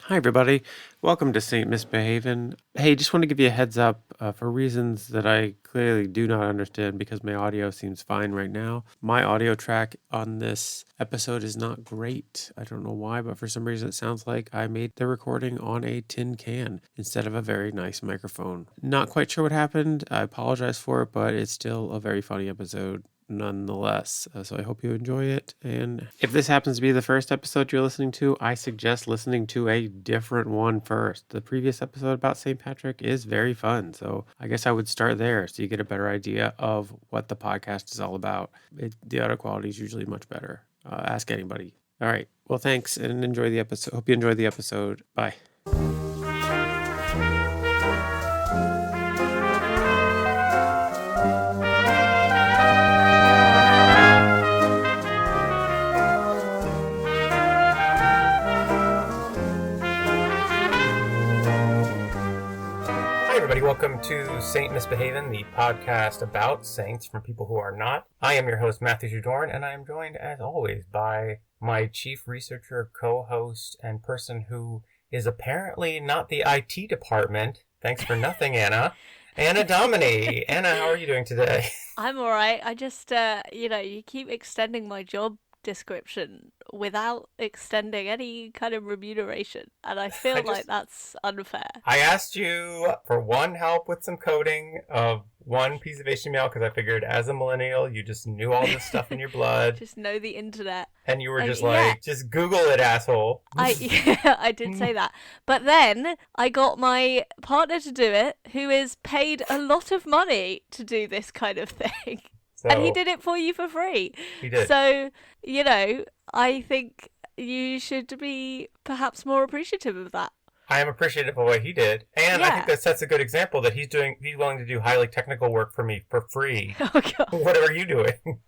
Hi, everybody. Welcome to Saint Misbehavin'. Hey, just want to give you a heads up for reasons that I clearly do not understand because my audio seems fine right now. My audio track on this episode is not great. I don't know why, but for some reason it sounds like I made the recording on a tin can instead of a very nice microphone. Not quite sure what happened. I apologize for it, but it's still a very funny episode nonetheless. So I hope you enjoy it. And if this happens to be the first episode you're listening to, I suggest listening to a different one first. The previous episode about St. Patrick is very fun. So I guess I would start there so you get a better idea of what the podcast is all about. The audio quality is usually much better. Ask anybody. All right. Well, thanks and enjoy the episode. Hope you enjoy the episode. Bye. Welcome to Saint Misbehavin', the podcast about saints from people who are not. I am your host, Matthew Judorn, and I am joined, as always, by my chief researcher, co-host, and person who is apparently not the IT department. Thanks for nothing, Anna. Anna Domini. Anna, how are you doing today? I'm all right. I just, you keep extending my job description without extending any kind of remuneration, and I feel like that's unfair. I asked you for one help with some coding of one piece of HTML because I figured as a millennial you just knew all this stuff in your blood. Just know the internet. And you were just just Google it, asshole. I did say that. But then I got my partner to do it, who is paid a lot of money to do this kind of thing. And he did it for you for free. He did. So, I think you should be perhaps more appreciative of that. I am appreciative of what he did. And I think that sets a good example that he's willing to do highly technical work for me for free. Oh, God. What are you doing?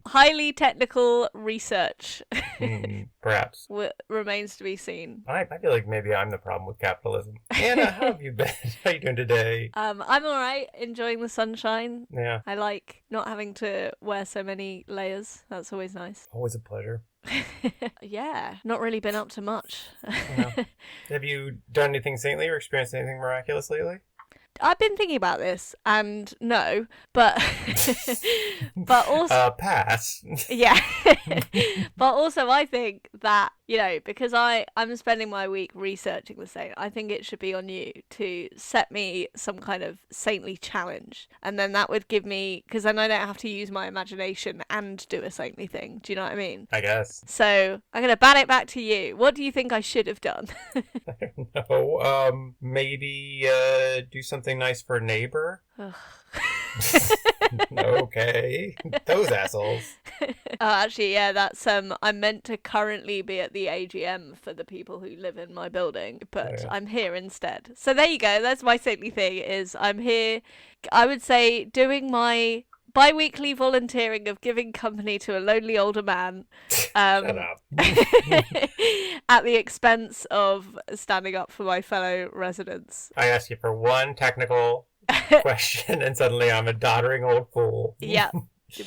Highly technical research. Perhaps. Remains to be seen. I feel like maybe I'm the problem with capitalism. Anna, how have you been? How are you doing today? I'm all right. Enjoying the sunshine. Yeah. I like not having to wear so many layers. That's always nice. Always a pleasure. Yeah. Not really been up to much. No. Have you done anything saintly or experienced anything miraculous lately? I've been thinking about this, and no, but but also pass. Yeah. But also I think that, because I'm spending my week researching the saint, I think it should be on you to set me some kind of saintly challenge, and then that would give me, because then I don't have to use my imagination and do a saintly thing. Do you know what I mean? I guess. So I'm gonna bat it back to you. What do you think I should have done? I don't know. Maybe do something nice for a neighbor. Okay. Those assholes. Actually, yeah, that's I meant to currently be at the AGM for the people who live in my building, but I'm here instead. So there you go. That's my saintly thing, is I'm here, I would say, doing my bi-weekly volunteering of giving company to a lonely older man. Shut up. At the expense of standing up for my fellow residents. I asked you for one technical question and suddenly I'm a doddering old fool. Yeah,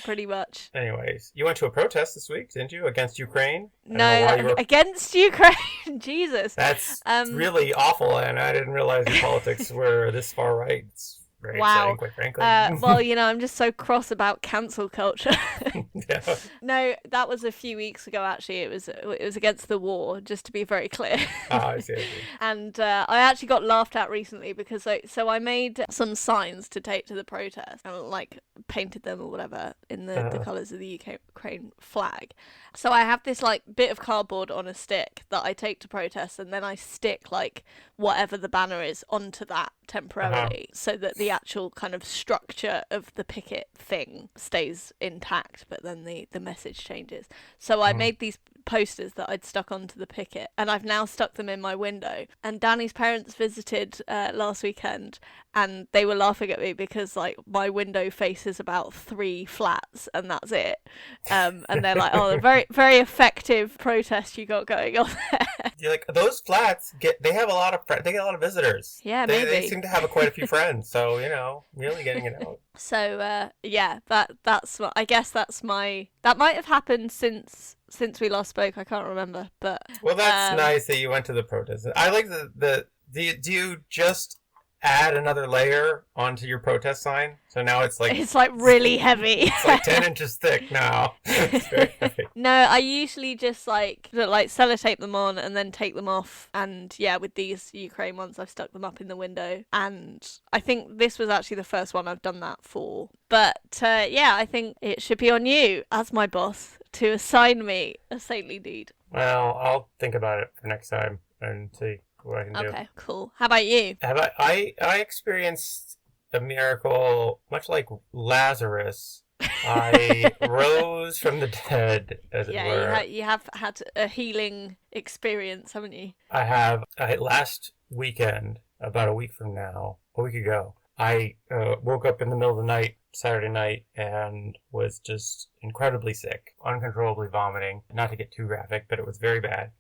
pretty much. Anyways, you went to a protest this week, didn't you? Against Ukraine? No, against Ukraine. Jesus. That's really awful, and I didn't realize your politics were this far right. It's very exciting, quite frankly. Well, I'm just so cross about cancel culture. Yeah. No, that was a few weeks ago, actually. It was against the war, just to be very clear. I see. And I actually got laughed at recently because I made some signs to take to the protest and painted them or whatever in the colours of the Ukraine flag. So I have this bit of cardboard on a stick that I take to protest, and then I stick whatever the banner is onto that temporarily, so that the actual kind of structure of the picket thing stays intact, but then the message changes. So I made these posters that I'd stuck onto the picket, and I've now stuck them in my window. And Danny's parents visited last weekend, and they were laughing at me because my window faces about 3 flats, and that's it. And they're like, "Oh, a very very effective protest you got going on there." You're like, those flats they have a lot of visitors. Yeah, maybe they seem to have quite a few friends. So really getting it out. So that's I guess that might have happened since since we last spoke. I can't remember, but well, that's nice that you went to the protest. I like do you just add another layer onto your protest sign? So now it's like really heavy. It's like 10 inches thick now. It's very heavy. No, I usually just like sellotape them on and then take them off. And yeah, with these Ukraine ones, I've stuck them up in the window. And I think this was actually the first one I've done that for. But yeah, I think it should be on you as my boss to assign me a saintly deed. Well, I'll think about it for next time and see what I can do. Okay, cool. How about you? I experienced a miracle much like Lazarus. I rose from the dead, as it were. Yeah, you have had a healing experience, haven't you? I have. Last weekend, about a week ago, I woke up in the middle of the night, Saturday night, and was just incredibly sick, uncontrollably vomiting. Not to get too graphic, but it was very bad.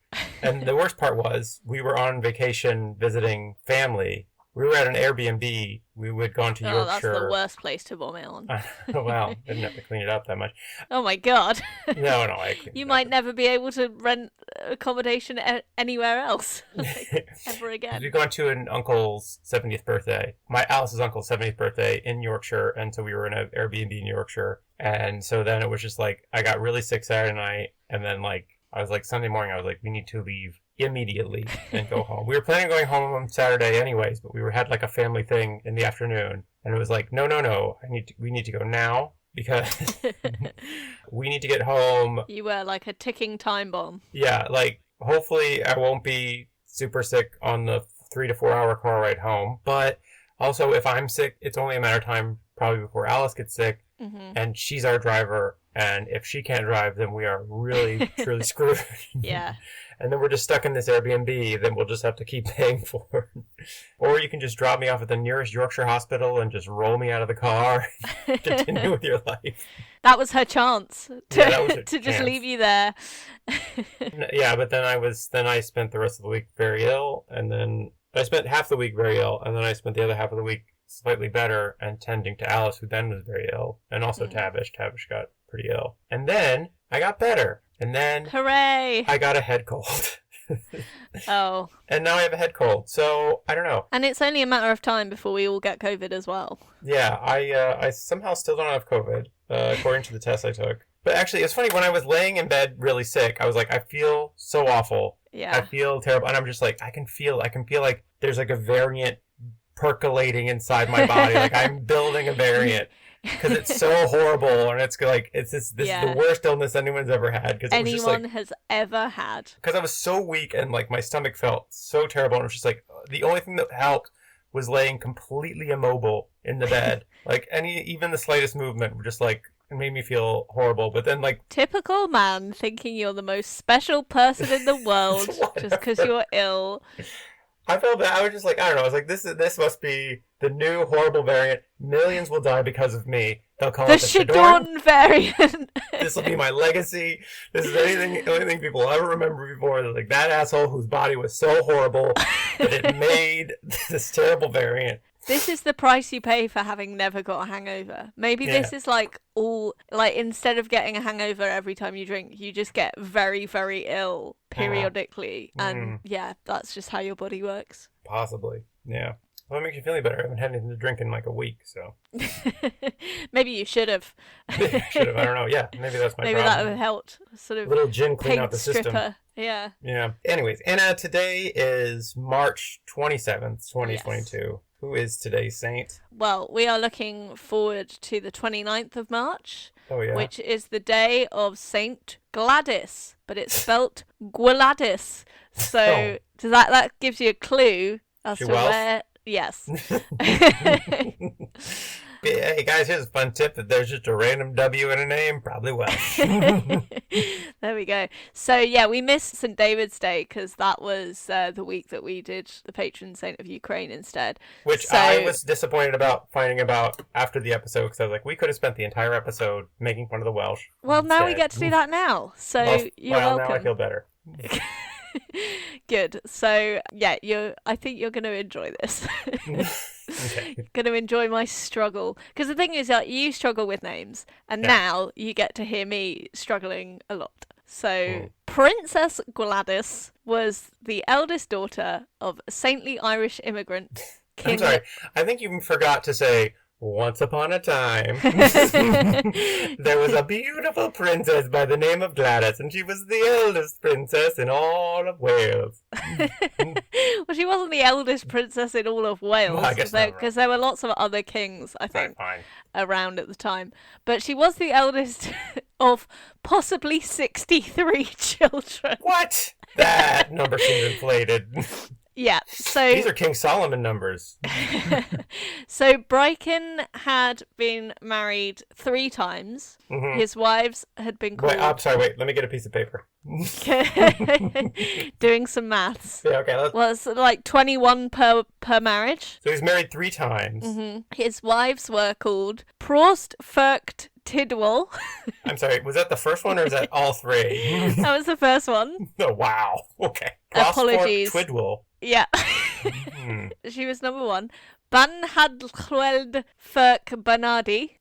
And the worst part was, we were on vacation visiting family. We were at an Airbnb. We would go into Yorkshire. Oh, that's the worst place to vomit on. Well, didn't have to clean it up that much. Oh my god. No, You might never be able to rent accommodation anywhere else ever again. We'd gone to an uncle's 70th birthday. Alice's uncle's 70th birthday in Yorkshire, and so we were in an Airbnb in Yorkshire. And so then it was just like, I got really sick Saturday night, and then I was like, Sunday morning, I was like, we need to leave immediately and go home. We were planning on going home on Saturday anyways, but we had like a family thing in the afternoon, and it was like, no, we need to go now because we need to get home. You were like a ticking time bomb. Yeah, like hopefully I won't be super sick on the 3 to 4 hour car ride home, but also if I'm sick, it's only a matter of time probably before Alice gets sick, and she's our driver, and if she can't drive, then we are really truly screwed. Yeah. And then we're just stuck in this Airbnb, then we'll just have to keep paying for it. Or you can just drop me off at the nearest Yorkshire hospital and just roll me out of the car and continue with your life. That was her chance to just chance. leave you there. Yeah, but then I spent the rest of the week very ill, and then I spent half the week very ill, and then I spent the other half of the week slightly better and tending to Alice, who then was very ill, and also Tavish. Tavish got pretty ill. And then I got better. And then hooray! I got a head cold. Oh. And now I have a head cold, so I don't know. And it's only a matter of time before we all get COVID as well. Yeah, I somehow still don't have COVID, according to the test I took. But actually, it's funny, when I was laying in bed really sick, I was like, I feel so awful. Yeah. I feel terrible. And I'm just like, I can feel like there's like a variant percolating inside my body. Like I'm building a variant. Because it's so horrible, and it's like this is the worst illness anyone's ever had. Cause anyone has ever had. Because I was so weak, and like my stomach felt so terrible, and it was just like the only thing that helped was laying completely immobile in the bed. Like even the slightest movement, just like it made me feel horrible. But then like typical man thinking you're the most special person in the world just because you're ill. I felt bad. I was just like, I don't know. I was like, this must be the new horrible variant. Millions will die because of me. They'll call it the Shadorn variant. This will be my legacy. This is anything people will ever remember before. They're like, that asshole whose body was so horrible that it made this terrible variant. This is the price you pay for having never got a hangover. Maybe this is like instead of getting a hangover every time you drink, you just get very, very ill periodically. And yeah, that's just how your body works. Possibly. Yeah. Well, it makes you feel better. I haven't had anything to drink in like a week, so. Maybe you should have. I don't know. Yeah, maybe that's my problem. Maybe that would have helped. Sort of a little gin clean out the system. Yeah. Yeah. Anyways, and today is March 27th, 2022. Yes. Who is today's saint? Well, we are looking forward to the 29th of March, which is the day of Saint Gladys, but it's spelt Gladys. So does that gives you a clue as to where? Yes. Hey guys, here's a fun tip: that there's just a random W in a name, probably Welsh. There we go. So yeah, we missed St. David's Day because that was the week that we did the patron saint of Ukraine instead. Which I was disappointed about finding about after the episode, because I was like, we could have spent the entire episode making fun of the Welsh. Well, now we get to do that now. So you're welcome. Now I feel better. Good. So yeah, I think you're going to enjoy this. Okay. Going to enjoy my struggle, because the thing is that you struggle with names, and now you get to hear me struggling a lot. So, Princess Gladys was the eldest daughter of a saintly Irish immigrant, King... I'm sorry, I think you forgot to say, once upon a time, there was a beautiful princess by the name of Gladys, and she was the eldest princess in all of Wales. Well, she wasn't the eldest princess in all of Wales, Well, I guess because there were lots of other kings, I think, Fine. around at the time. But she was the eldest of possibly 63 children. What? That number seems inflated. Yeah, so... These are King Solomon numbers. So Bryken had been married 3 times. Mm-hmm. His wives had been called... Wait, let me get a piece of paper. Doing some maths. Yeah, okay. Well, it's like 21 per marriage. So he's married 3 times. Mm-hmm. His wives were called Prost, Ferkt, Tidwell. I'm sorry, was that the first one or is that all 3? That was the first one. Oh, wow. Okay. Apologies. Twidwell. Yeah. She was number 1. Ban had Llweld Ferk Bernardi.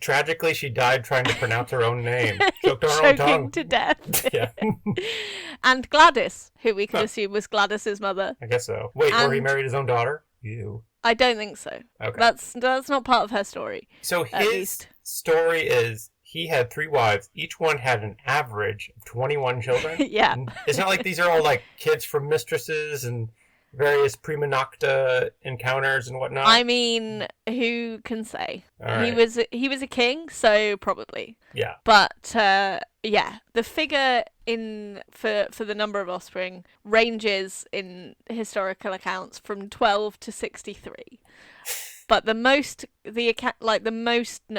Tragically, she died trying to pronounce her own name. Choked on her own Choking tongue. to death. Yeah. And Gladys, who we can assume was Gladys's mother. I guess so. Wait, or he married his own daughter? Ew. I don't think so. Okay. That's not part of her story. So his story is he had 3 wives. Each one had an average of 21 children. Yeah. It's not like these are all like kids from mistresses and various prima nocta encounters and whatnot. I mean, who can say? All right. He was a king, so probably. Yeah. But yeah, the figure for the number of offspring ranges in historical accounts from 12 to 63. But the most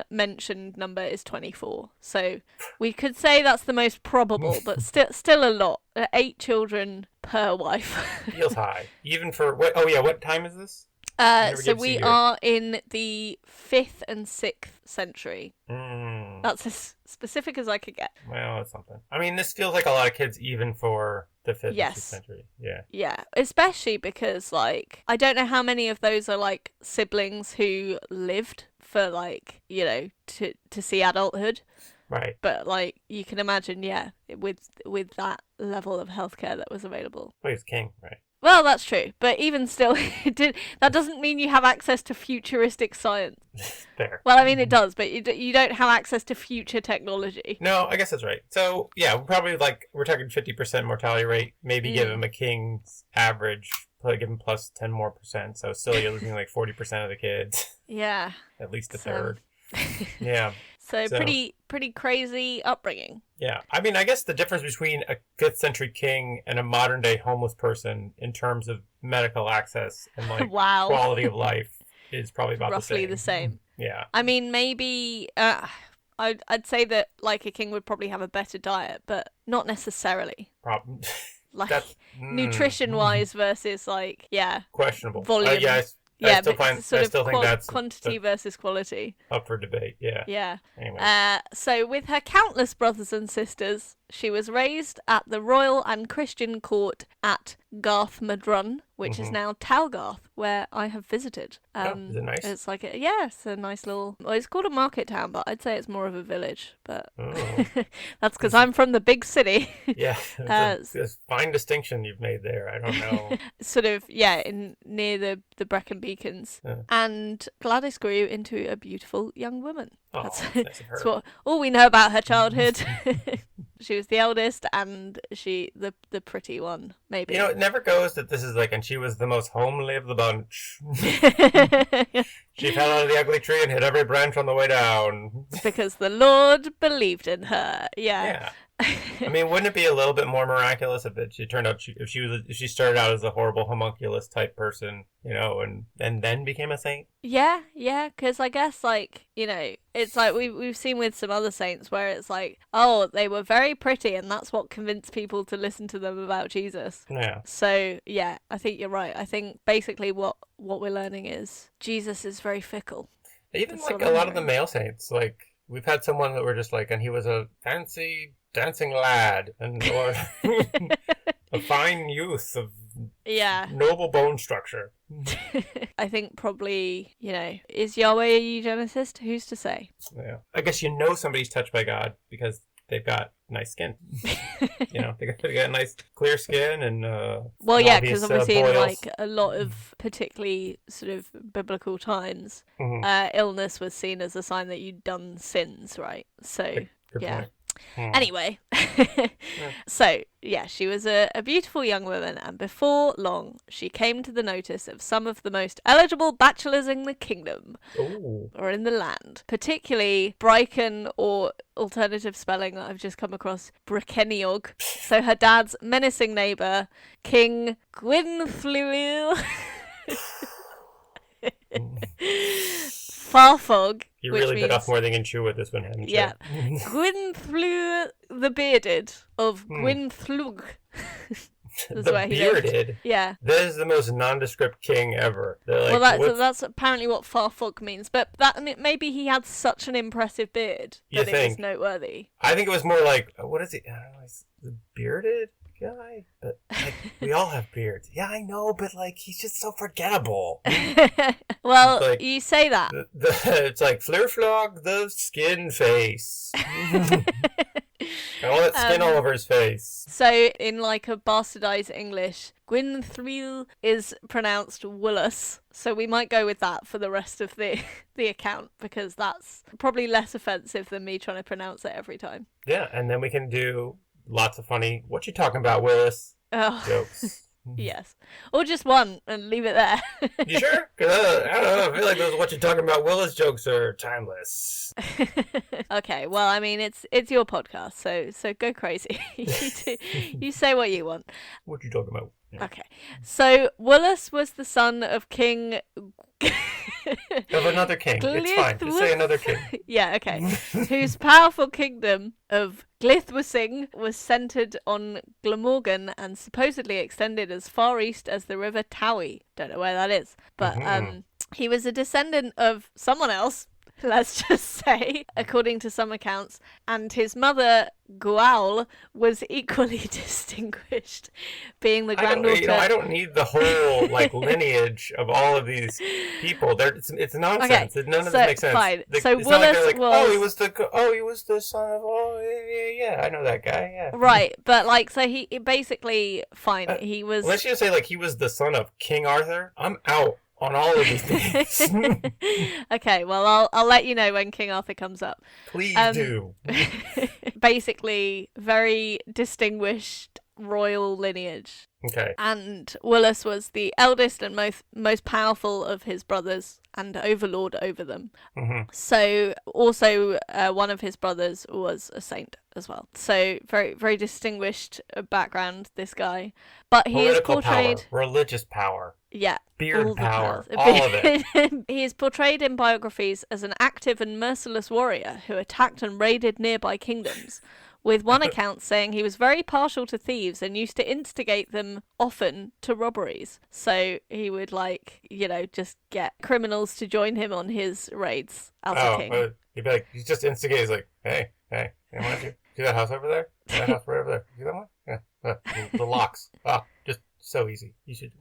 mentioned number is 24. So we could say that's the most probable, but still a lot. 8 children per wife. Feels high. Even for what? Oh yeah, what time is this? So we are in the 5th and 6th century. That's as specific as I could get. Well, that's something. I mean, this feels like a lot of kids even for the 5th and 6th century. Yeah. Yeah, especially because, like, I don't know how many of those are, like, siblings who lived for, like, you know, to see adulthood. Right. But, like, you can imagine, yeah, with that level of healthcare that was available. Well, he's king, right? Well, that's true, but even still, that doesn't mean you have access to futuristic science. Fair. Well, I mean, it does, but you don't have access to future technology. No, I guess that's right. So, yeah, we're talking 50% mortality rate. Maybe give him a king's average, give him plus 10 more percent. So still you're losing like 40% of the kids. Yeah. At least a third. Yeah. So pretty crazy upbringing. Yeah. I mean, I guess the difference between a 5th century king and a modern day homeless person in terms of medical access and like quality of life is probably about roughly the same. Yeah. I mean, maybe I'd say that like a king would probably have a better diet, but not necessarily. Like nutrition wise versus like questionable volume. I still think that's quantity versus quality. Up for debate, yeah. Yeah. Anyway. So with her countless brothers and sisters, she was raised at the royal and Christian court at Garthmadrun, which is now Talgarth, where I have visited. Is it nice? It's like it's a nice little. Well, it's called a market town, but I'd say it's more of a village. But that's because I'm from the big city. Yeah, it's a fine distinction you've made there. I don't know. Sort of, near the Brecon Beacons, and Gladys grew into a beautiful young woman. That's what all we know about her childhood. She was the eldest, and the pretty one, maybe. You know, it never goes that this is like, and she was the most homely of the bunch. She fell out of the ugly tree and hit every branch on the way down. Because the Lord believed in her. Yeah. I mean, wouldn't it be a little bit more miraculous if she turned out if she started out as a horrible homunculus type person, you know, and then became a saint? Yeah, because I guess like, you know, it's like we've seen with some other saints where it's like, oh, they were very pretty and that's what convinced people to listen to them about Jesus. Yeah. So yeah, I think you're right. I think basically what we're learning is Jesus is very fickle. Even like a lot of the male saints, like we've had someone that were just like, and he was a fancy dancing lad or a fine youth of noble bone structure. I think probably, you know, is Yahweh a eugenicist? Who's to say? Yeah. I guess you know somebody's touched by God because they've got nice skin. You know, they got nice clear skin and well, yeah, because obvious, obviously in boils. like a lot of particularly sort of biblical times, illness was seen as a sign that you'd done sins, right? So Good yeah. point. Anyway, so yeah, she was a beautiful young woman, and before long she came to the notice of some of the most eligible bachelors in the kingdom. Ooh. Or in the land, particularly Brychan, or alternative spelling that I've just come across, Bryceniog. So her dad's menacing neighbour, King Gwynflwyl Farfog. You which really bit means, off more than you can chew with this one, haven't you? yeah, Gwynflwyl the Bearded of Gwynflwg. The where he lived. Bearded? Yeah. That is the most nondescript king ever. They're like, Well, that's apparently what Farfog means, but maybe he had such an impressive beard that it was noteworthy. I think it was more like, what is he? I don't know, he's the bearded guy? But like, we all have beards. Yeah, I know, but like, he's just so forgettable. Well, like, you say that. It's like Flurflog the skin face. All that skin all over his face. So, in like a bastardized English, Gwynflwyl is pronounced Woolos, so we might go with that for the rest of the account, because that's probably less offensive than me trying to pronounce it every time. Yeah, and then we can do lots of funny, what you talking about, Willis? Jokes. Yes. Or just one and leave it there. You sure? Because I don't know, I feel like those what you talking about Willis jokes are timeless. Okay, well, I mean, it's your podcast, so go crazy. You say what you want. What you talking about? Yeah. Okay. So Woolos was the son of King Of another king. It's fine. Just say another king. Yeah, okay. Whose powerful kingdom of Glithwissing was centered on Glamorgan and supposedly extended as far east as the River Towie. Don't know where that is. But he was a descendant of someone else, let's just say, according to some accounts, and his mother, Gwawl, was equally distinguished, being the granddaughter... I don't need the whole lineage of all of these people. It's nonsense. Okay, None of this makes sense. Fine. It's so Woolos was... he was the son of... yeah, I know that guy. Yeah. Right, but so he basically fine. He was. Unless you say he was the son of King Arthur, I'm out on all of these things. Okay, well, I'll let you know when King Arthur comes up. Please do. Basically, very distinguished royal lineage. Okay. And Woolos was the eldest and most powerful of his brothers and overlord over them. Mm-hmm. So also one of his brothers was a saint as well. So very, very distinguished background, this guy. But he is portrayed... power, religious power. Yeah. Beard power. All of it. He is portrayed in biographies as an active and merciless warrior who attacked and raided nearby kingdoms, with one account saying he was very partial to thieves and used to instigate them often to robberies. So he would just get criminals to join him on his raids as a king. He'd be he just instigates hey, why don't you see that house over there? That house right over there. See that one? Yeah. The locks. Just so easy. You should,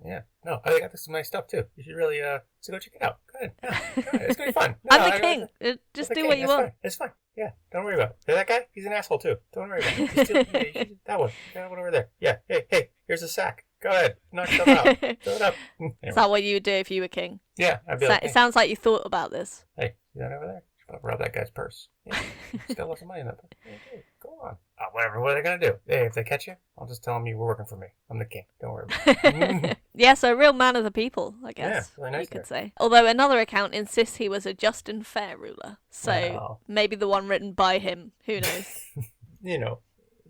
No, I got some nice stuff too. You should really, so go check it out. Go ahead. Yeah, it's gonna be fun. No, I'm the king. Just do what you want. It's fine. Yeah, don't worry about it. That guy, he's an asshole too. Don't worry about it. You should, that one. That one over there. Yeah. Hey, here's a sack. Go ahead. Knock stuff out. Fill it up. Anyway. Is that what you would do if you were king? Yeah, I'd be It sounds like you thought about this. Hey, see that over there? Rob that guy's purse. Yeah, still lots of money in that purse. Hey, go on. Whatever. What are they gonna do? Hey, if they catch you, I'll just tell them you were working for me. I'm the king. Don't worry about it. Yeah, so a real man of the people, I guess. Yeah, really nice you could say. Although another account insists he was a just and fair ruler. So maybe the one written by him. Who knows?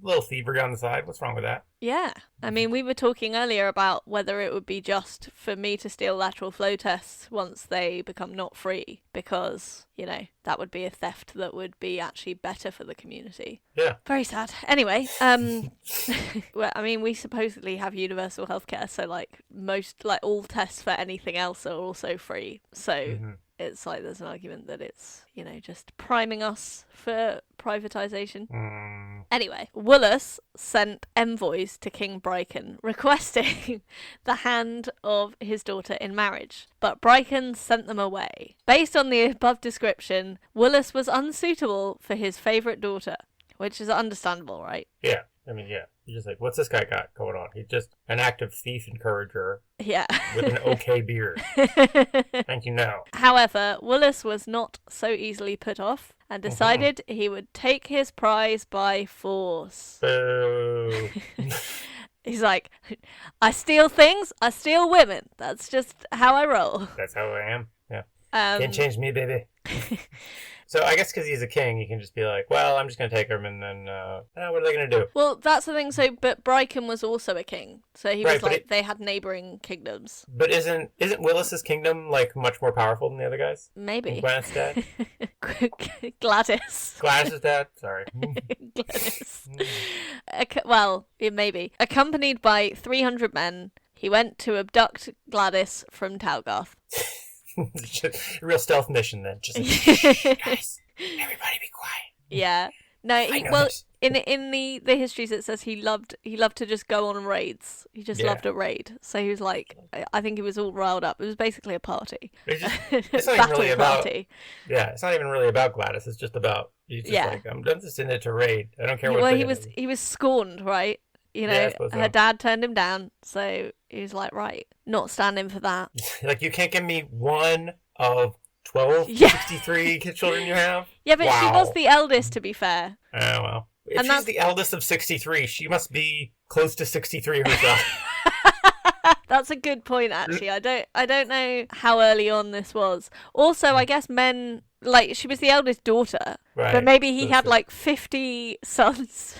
Little thievery on the side. What's wrong with that? Yeah. I mean, we were talking earlier about whether it would be just for me to steal lateral flow tests once they become not free, because, that would be a theft that would be actually better for the community. Yeah. Very sad. Anyway, well, I mean, we supposedly have universal healthcare, so all tests for anything else are also free. So it's there's an argument that it's, just priming us for privatization. Anyway, Woolos sent envoys to King Brychan requesting the hand of his daughter in marriage, but Brychan sent them away. Based on the above description, Woolos was unsuitable for his favourite daughter. which is understandable, right? Yeah. I mean, yeah. You're just like, what's this guy got going on? He's just an active thief encourager Yeah. with an okay beard. Thank you, no. However, Woolos was not so easily put off and decided he would take his prize by force. Boo. He's like, I steal things, I steal women. That's just how I roll. That's how I am. Yeah. Can't change me, baby. So I guess because he's a king, he can just be like, well, I'm just going to take him, and then what are they going to do? Well, that's the thing. So, but Brycon was also a king. So he was Right, but like, they had neighbouring kingdoms. But isn't Willis's kingdom like much more powerful than the other guys? Maybe. Gladys' dad? Gladys. Gladys' dad? Sorry. Gladys. Well, maybe. Accompanied by 300 men, he went to abduct Gladys from Talgarth. Real stealth mission then. Just like, guys, everybody be quiet. Yeah. No, in the histories it says he loved to just go on raids. He just loved a raid. So he was like, I think he was all riled up. It was basically a party. It's not even really about. Yeah, it's not even really about Gladys. It's just about like, I'm just in it to raid. I don't care what. Well, he was scorned, right? You know, her dad turned him down, so he was like, right, not standing for that. Like, you can't give me one of 12, 63 children you have? Yeah, but she was the eldest, to be fair. Oh, well. If she's the eldest of 63, she must be close to 63 herself. That's a good point, actually. I don't know how early on this was. Also, I guess men, like, she was the eldest daughter, right. But maybe he had like 50 sons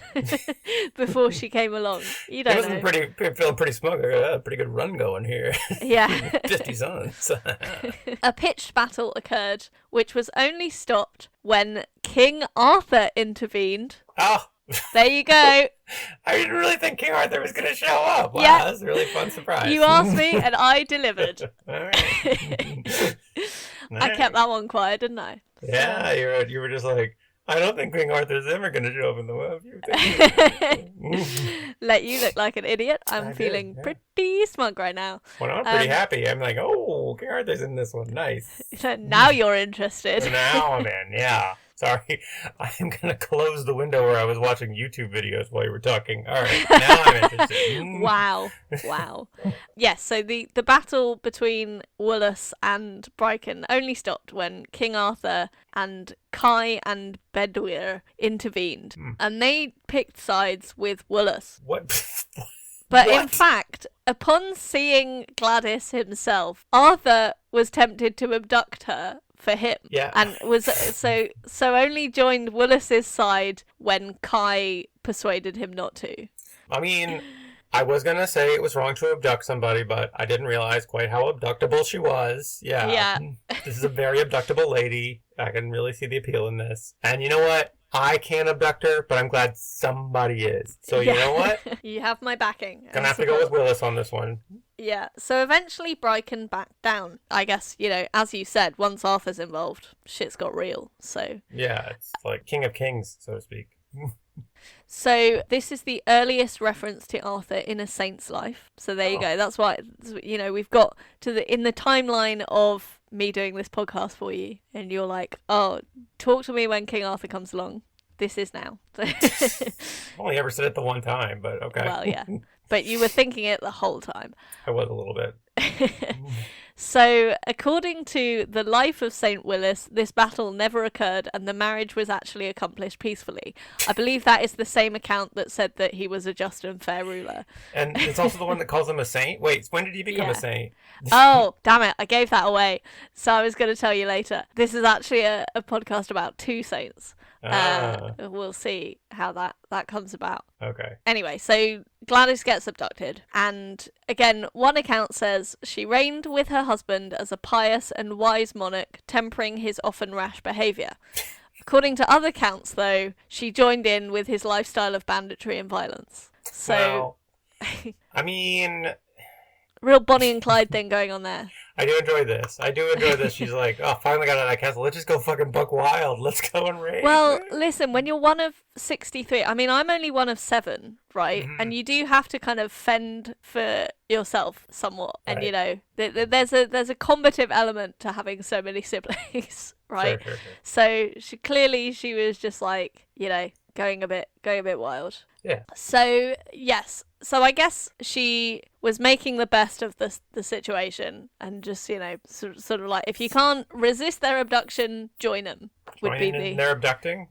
before she came along. You don't know. Feeling pretty smug. I got a pretty good run going here. Yeah. 50 sons. A pitched battle occurred, which was only stopped when King Arthur intervened. Oh. There you go. I didn't really think King Arthur was going to show up. Wow, that was a really fun surprise. You asked me, and I delivered. All right. I kept that one quiet, didn't I? Yeah, you were just like, I don't think King Arthur's ever going to show up in the web. Let you look like an idiot. I'm feeling pretty smug right now. Well, I'm pretty happy. I'm like, oh, King Arthur's in this one. Nice. Now you're interested. Now I'm in, yeah. Sorry, I'm going to close the window where I was watching YouTube videos while you were talking. All right, now I'm interested. Wow. Yes, so the battle between Woolos and Brycon only stopped when King Arthur and Kai and Bedwyr intervened. And they picked sides with Woolos. What? But in fact, upon seeing Gladys himself, Arthur was tempted to abduct her for him. Yeah. And was so only joined Woolos' side when Kai persuaded him not to. I mean, I was going to say it was wrong to abduct somebody, but I didn't realize quite how abductable she was. Yeah. This is a very abductable lady. I can really see the appeal in this. And you know what? I can't abduct her, but I'm glad somebody is. So you know what? You have my backing. Gonna have to go with Woolos on this one. Yeah, so eventually Brycon backed down. I guess, as you said, once Arthur's involved, shit's got real, so... Yeah, it's like King of Kings, so to speak. So this is the earliest reference to Arthur in a saint's life. So there you go. That's why, we've got in the timeline of me doing this podcast for you, and you're like, oh, talk to me when King Arthur comes along. This is now. I've only ever said it the one time, but okay. Well, yeah. But you were thinking it the whole time. I was a little bit. So, according to the life of Saint Woolos, this battle never occurred and the marriage was actually accomplished peacefully. I believe that is the same account that said that he was a just and fair ruler. And it's also the one that calls him a saint? Wait, when did he become a saint? Oh, damn it, I gave that away. So I was going to tell you later. This is actually a podcast about two saints. We'll see how that comes about. Okay. Anyway, so Gladys gets abducted, and again, one account says she reigned with her husband as a pious and wise monarch, tempering his often rash behaviour. According to other accounts, though, she joined in with his lifestyle of banditry and violence. So, I mean... Real Bonnie and Clyde thing going on there. I do enjoy this. She's like, oh, finally got out of that castle. Let's just go fucking buck wild. Let's go and raid. Well, listen, when you're one of 63, I mean, I'm only one of 7, right? Mm-hmm. And you do have to kind of fend for yourself somewhat. Right. And, there's a combative element to having so many siblings, right? Sure. So she was just like, going a bit wild. Yeah. So yes, so I guess she was making the best of the situation, and just sort of like, if you can't resist their abduction, join them. Would be the they're abducting.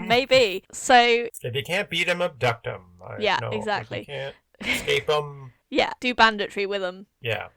maybe. So if you can't beat them, abduct them. Yeah, exactly. If you can't escape them. Yeah, do banditry with them. Yeah,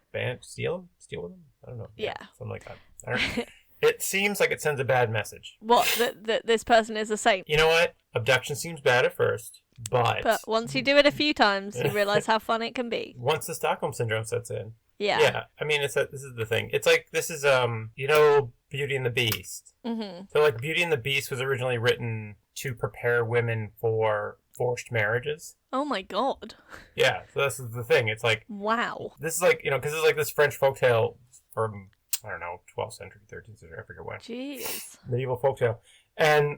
steal with them. I don't know. Yeah, something like that. I don't know. It seems like it sends a bad message. What? That this person is a saint. You know what? Abduction seems bad at first, but once you do it a few times, you realize how fun it can be. Once the Stockholm syndrome sets in. Yeah. Yeah. I mean, this is the thing. It's like, this is Beauty and the Beast. Mm-hmm. So like, Beauty and the Beast was originally written to prepare women for forced marriages. Oh my god. Yeah. So this is the thing. It's like, wow. This is like, because it's like this French folktale from, I don't know, 12th century, 13th century, I forget when. Jeez. Medieval folktale. And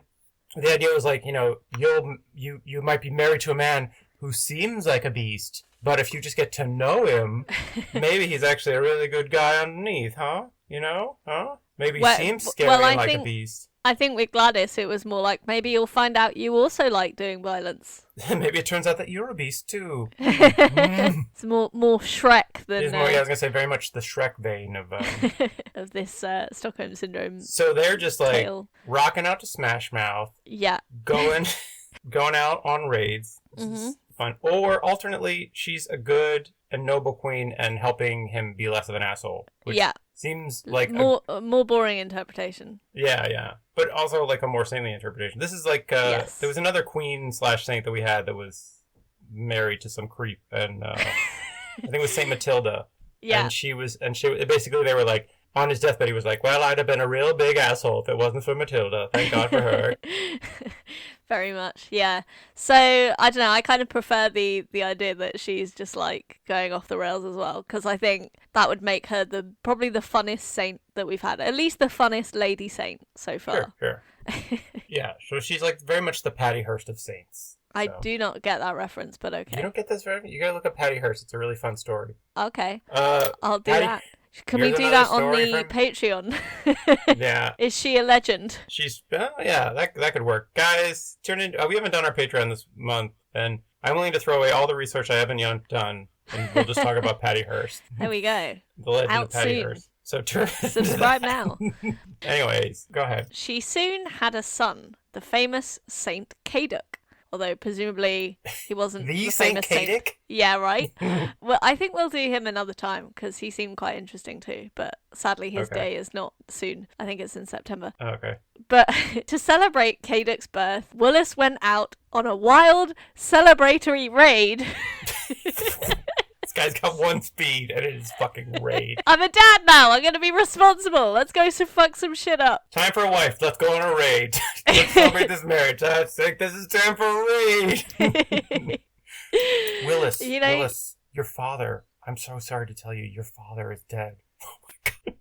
the idea was like, you might be married to a man who seems like a beast, but if you just get to know him, maybe he's actually a really good guy underneath, huh? Huh? Maybe he seems scary like a beast. I think with Gladys, it was more like, maybe you'll find out you also like doing violence. Maybe it turns out that you're a beast too. It's more Shrek than. It's more, I was gonna say, very much the Shrek vein of of this Stockholm syndrome. So they're just like tale. Rocking out to Smash Mouth. Yeah. Going out on raids. Mm-hmm. Fun. Or alternately, she's a good and noble queen and helping him be less of an asshole. Which seems like more boring interpretation. Yeah. But also like a more saintly interpretation. This is like there was another queen/saint that we had that was married to some creep, and I think it was Saint Matilda. Yeah. And she basically, they were like, on his deathbed, he was like, well, I'd have been a real big asshole if it wasn't for Matilda. Thank God for her. Very much, yeah. So, I don't know, I kind of prefer the idea that she's just, like, going off the rails as well, because I think that would make her probably the funnest saint that we've had. At least the funnest lady saint so far. Sure. Yeah, so she's, like, very much the Patty Hearst of saints. I do not get that reference, but okay. You don't get this reference? You gotta look up Patty Hearst. It's a really fun story. Okay. I'll do that. Can we do that on the Patreon? Yeah. Is she a legend? She's, yeah, that could work. Guys, tune in. We haven't done our Patreon this month, and I'm willing to throw away all the research I haven't yet done, and we'll just talk about Patty Hearst. There we go. The legend Out of Patty soon. Hearst. So subscribe now. Anyways, go ahead. She soon had a son, the famous Saint Caduk. Although, presumably, he wasn't the famous saint. Yeah, right? Well, I think we'll do him another time, because he seemed quite interesting too. But sadly, his day is not soon. I think it's in September. Okay. But to celebrate Caduk's birth, Woolos went out on a wild celebratory raid. This guy's got one speed, and it is fucking raid. I'm a dad now. I'm going to be responsible. Let's go fuck some shit up. Time for a wife. Let's go on a raid. Let's celebrate this marriage. I think this is time for a raid. Willis, your father. I'm so sorry to tell you, your father is dead. Oh my god.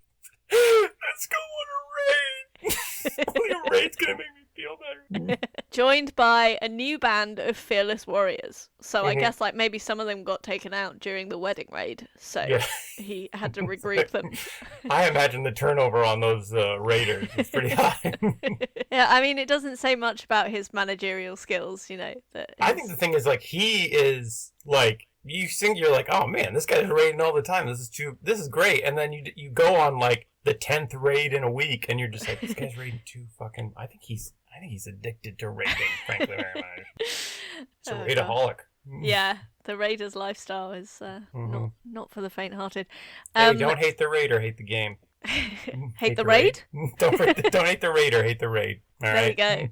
Let's go on a raid. Only a raid's going to make me feel better. Joined by a new band of fearless warriors. So I guess like maybe some of them got taken out during the wedding raid. So he had to regroup them. I imagine the turnover on those raiders is pretty high. Yeah, I mean, it doesn't say much about his managerial skills, I think the thing is, like, he is, like, you're like, oh man, this guy's raiding all the time. This is great. And then you go on, like, the 10th raid in a week, and you're just like, this guy's raiding too fucking... I think he's addicted to raiding, frankly, very much. He's a raidaholic. Yeah, the raider's lifestyle is not for the faint-hearted. Hey, don't hate the raider, hate the game. hate the raid? Don't hate the raider, hate the raid. All right? There you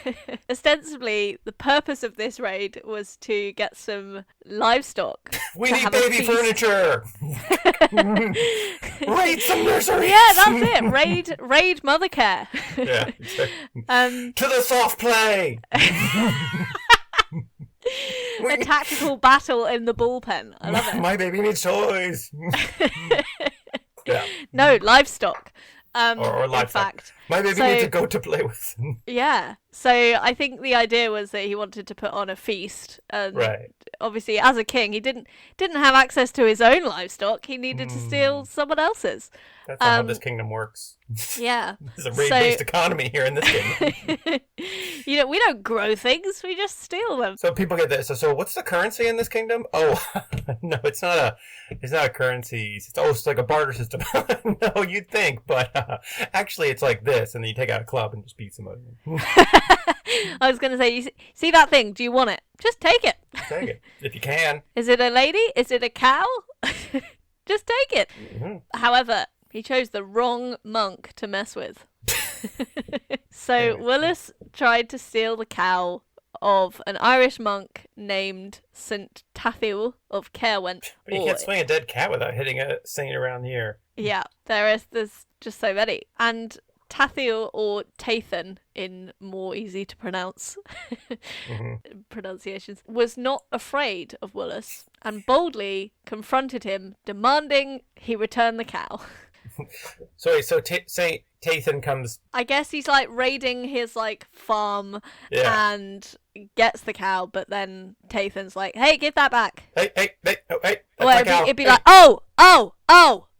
go. Ostensibly, the purpose of this raid was to get some livestock. We need baby furniture. Raid some nurseries. Yeah, that's it. Raid mother care. Yeah. To the soft play. A tactical battle in the bullpen. I love it. My baby needs toys. Yeah. No, livestock. Or livestock. In fact. My baby needs a goat to play with. Yeah. So I think the idea was that he wanted to put on a feast, and Right. obviously, as a king, he didn't have access to his own livestock. He needed to steal someone else's. That's not how this kingdom works. Yeah. There's a rate-based economy here in this kingdom. We don't grow things; we just steal them. So people get this. So what's the currency in this kingdom? Oh, no, it's not a currency. It's like a barter system. No, you'd think, but actually it's like this, and then you take out a club and just beat somebody. I was going to say, you see that thing? Do you want it? Just take it. Take it if you can. Is it a lady? Is it a cow? Just take it. Mm-hmm. However, he chose the wrong monk to mess with. So Woolos tried to steal the cow of an Irish monk named Saint Tathiel of Caerwent. But you can't swing a dead cat without hitting a saint around the ear. Yeah, there's just so many. And Tathiel, or Tathan in more easy to pronounce pronunciations, was not afraid of Woolos and boldly confronted him, demanding he return the cow. So Saint Tathan comes. I guess he's like raiding his like farm and gets the cow, but then Tathan's like, "Hey, give that back." Hey, that's Well, my cow. it'd be like, "Oh,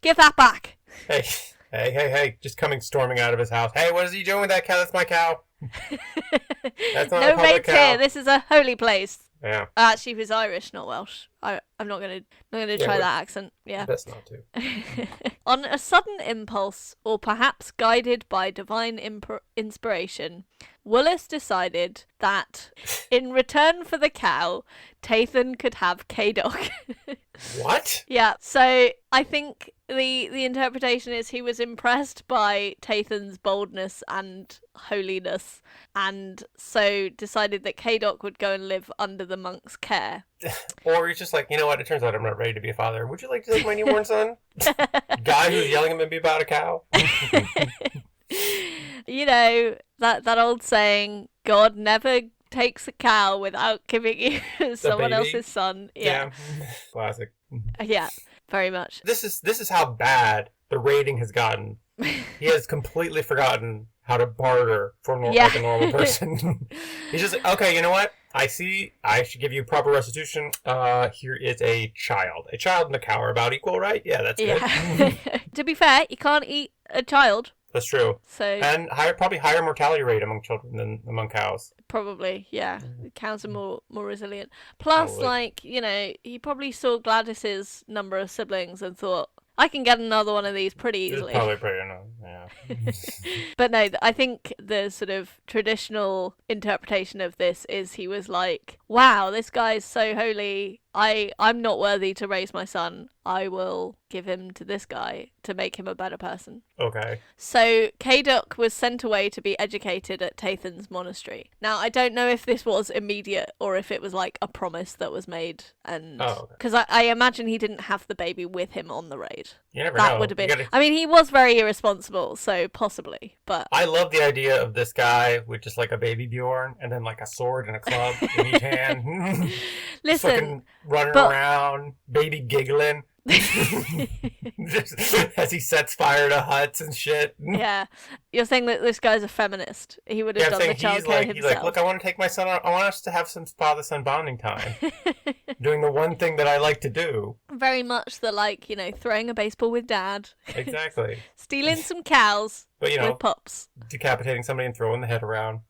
give that back." Hey, just coming storming out of his house. Hey, what is he doing with that cow? That's my cow. That's not a No public raids cow. here. This is a holy place. Yeah. Actually, he's Irish, not Welsh. I'm not gonna try that accent. Yeah. Best not to. On a sudden impulse, or perhaps guided by divine inspiration, Woolos decided that, in return for the cow, Tathan could have Cadog. What? Yeah, so I think the interpretation is he was impressed by Tathan's boldness and holiness, and so decided that Cadog would go and live under the monk's care. Or he's just like, you know what? It turns out I'm not ready to be a father. Would you like to take my newborn son? Guy who's yelling at me about a cow? You know, that old saying, God never takes a cow without giving you someone baby? else's son. Yeah. Classic. Yeah, very much. This is how bad the rating has gotten. He has completely forgotten how to barter for like a normal person. He's just like, okay, you know what? I see. I should give you proper restitution. Here is a child. A child and a cow are about equal, right? Yeah, that's good. To be fair, you can't eat a child. That's true. So and probably higher mortality rate among children than among cows. Probably, yeah. Cows are more resilient. Plus, Probably. like, you know, he probably saw Gladys's number of siblings and thought, I can get another one of these pretty easily. It's probably pretty enough, yeah. But no, I think the sort of traditional interpretation of this is he was like, wow, this guy's so holy. I'm not worthy to raise my son. I will give him to this guy to make him a better person. Okay. So Cadog was sent away to be educated at Tathan's monastery. Now, I don't know if this was immediate or if it was like a promise that was made, and because I imagine he didn't have the baby with him on the raid. You never That know. would have been. I mean, he was very irresponsible, so possibly. But I love the idea of this guy with just like a baby Bjorn and then like a sword and a club in each hand. Listen, fucking running around, baby giggling. As he sets fire to huts and shit. Yeah, you're saying that this guy's a feminist. He would have done the childcare himself. He's like, look, I want to take my son out. I want us to have some father-son bonding time. Doing the one thing that I like to do. Very much the, like, you know, throwing a baseball with dad. Exactly. Stealing some cows with pups. Decapitating somebody and throwing the head around.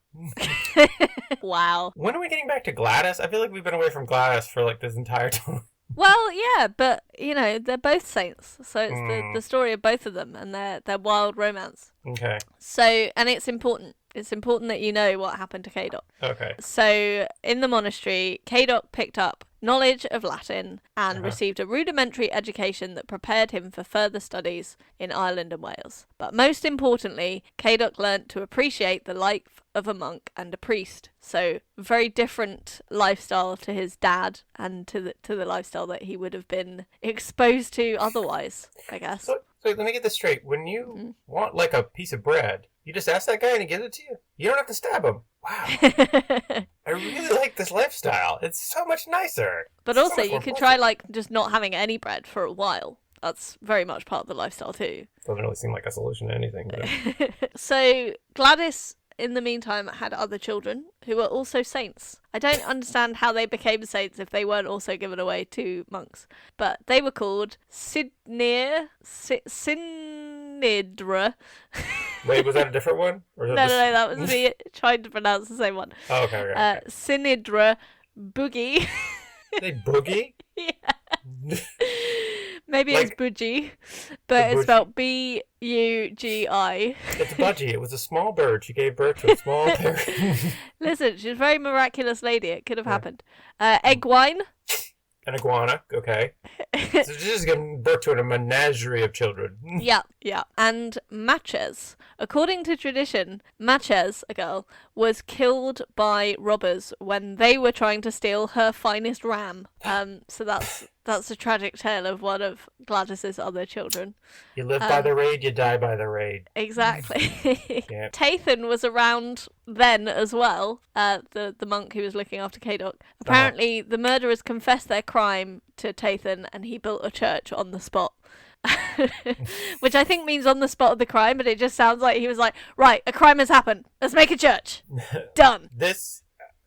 Wow. When are we getting back to Gladys? I feel like we've been away from Gladys for like this entire time. Well, yeah, but, you know, they're both saints, so it's the story of both of them and their wild romance. Okay. So, and it's important. It's important that you know what happened to Cadog. Okay. So, in the monastery, Cadog picked up knowledge of Latin and received a rudimentary education that prepared him for further studies in Ireland and Wales. But most importantly, Cadog learnt to appreciate the life of a monk and a priest. So, very different lifestyle to his dad and to the lifestyle that he would have been exposed to otherwise, I guess. So let me get this straight. When you want like a piece of bread, you just ask that guy and he gives it to you. You don't have to stab him. Wow. I really like this lifestyle. It's so much nicer. But also, you could try like just not having any bread for a while. That's very much part of the lifestyle too. Doesn't really seem like a solution to anything. But... So Gladys in the meantime, had other children who were also saints. I don't understand how they became saints if they weren't also given away to monks. But they were called Sinidra. Wait, was that a different one? Or No, that was me trying to pronounce the same one. Oh, okay. Sinidra Boogie. They boogie? Yeah. Maybe it's Budgie, but it's spelled Bugi. It's Budgie. It was a small bird. She gave birth to a small parrot. Listen, she's a very miraculous lady. It could have happened. Egwine. An iguana, okay. So she's just giving birth to a menagerie of children. Yeah. And Matches. According to tradition, Matches, a girl, was killed by robbers when they were trying to steal her finest ram. So that's a tragic tale of one of Gladys's other children. You live by the raid, you die by the raid. Exactly. Yeah. Tathan was around then as well, the monk who was looking after Kadok. Apparently, the murderers confessed their crime to Tathan, and he built a church on the spot. Which I think means on the spot of the crime, but it just sounds like he was like, right, a crime has happened. Let's make a church. Done.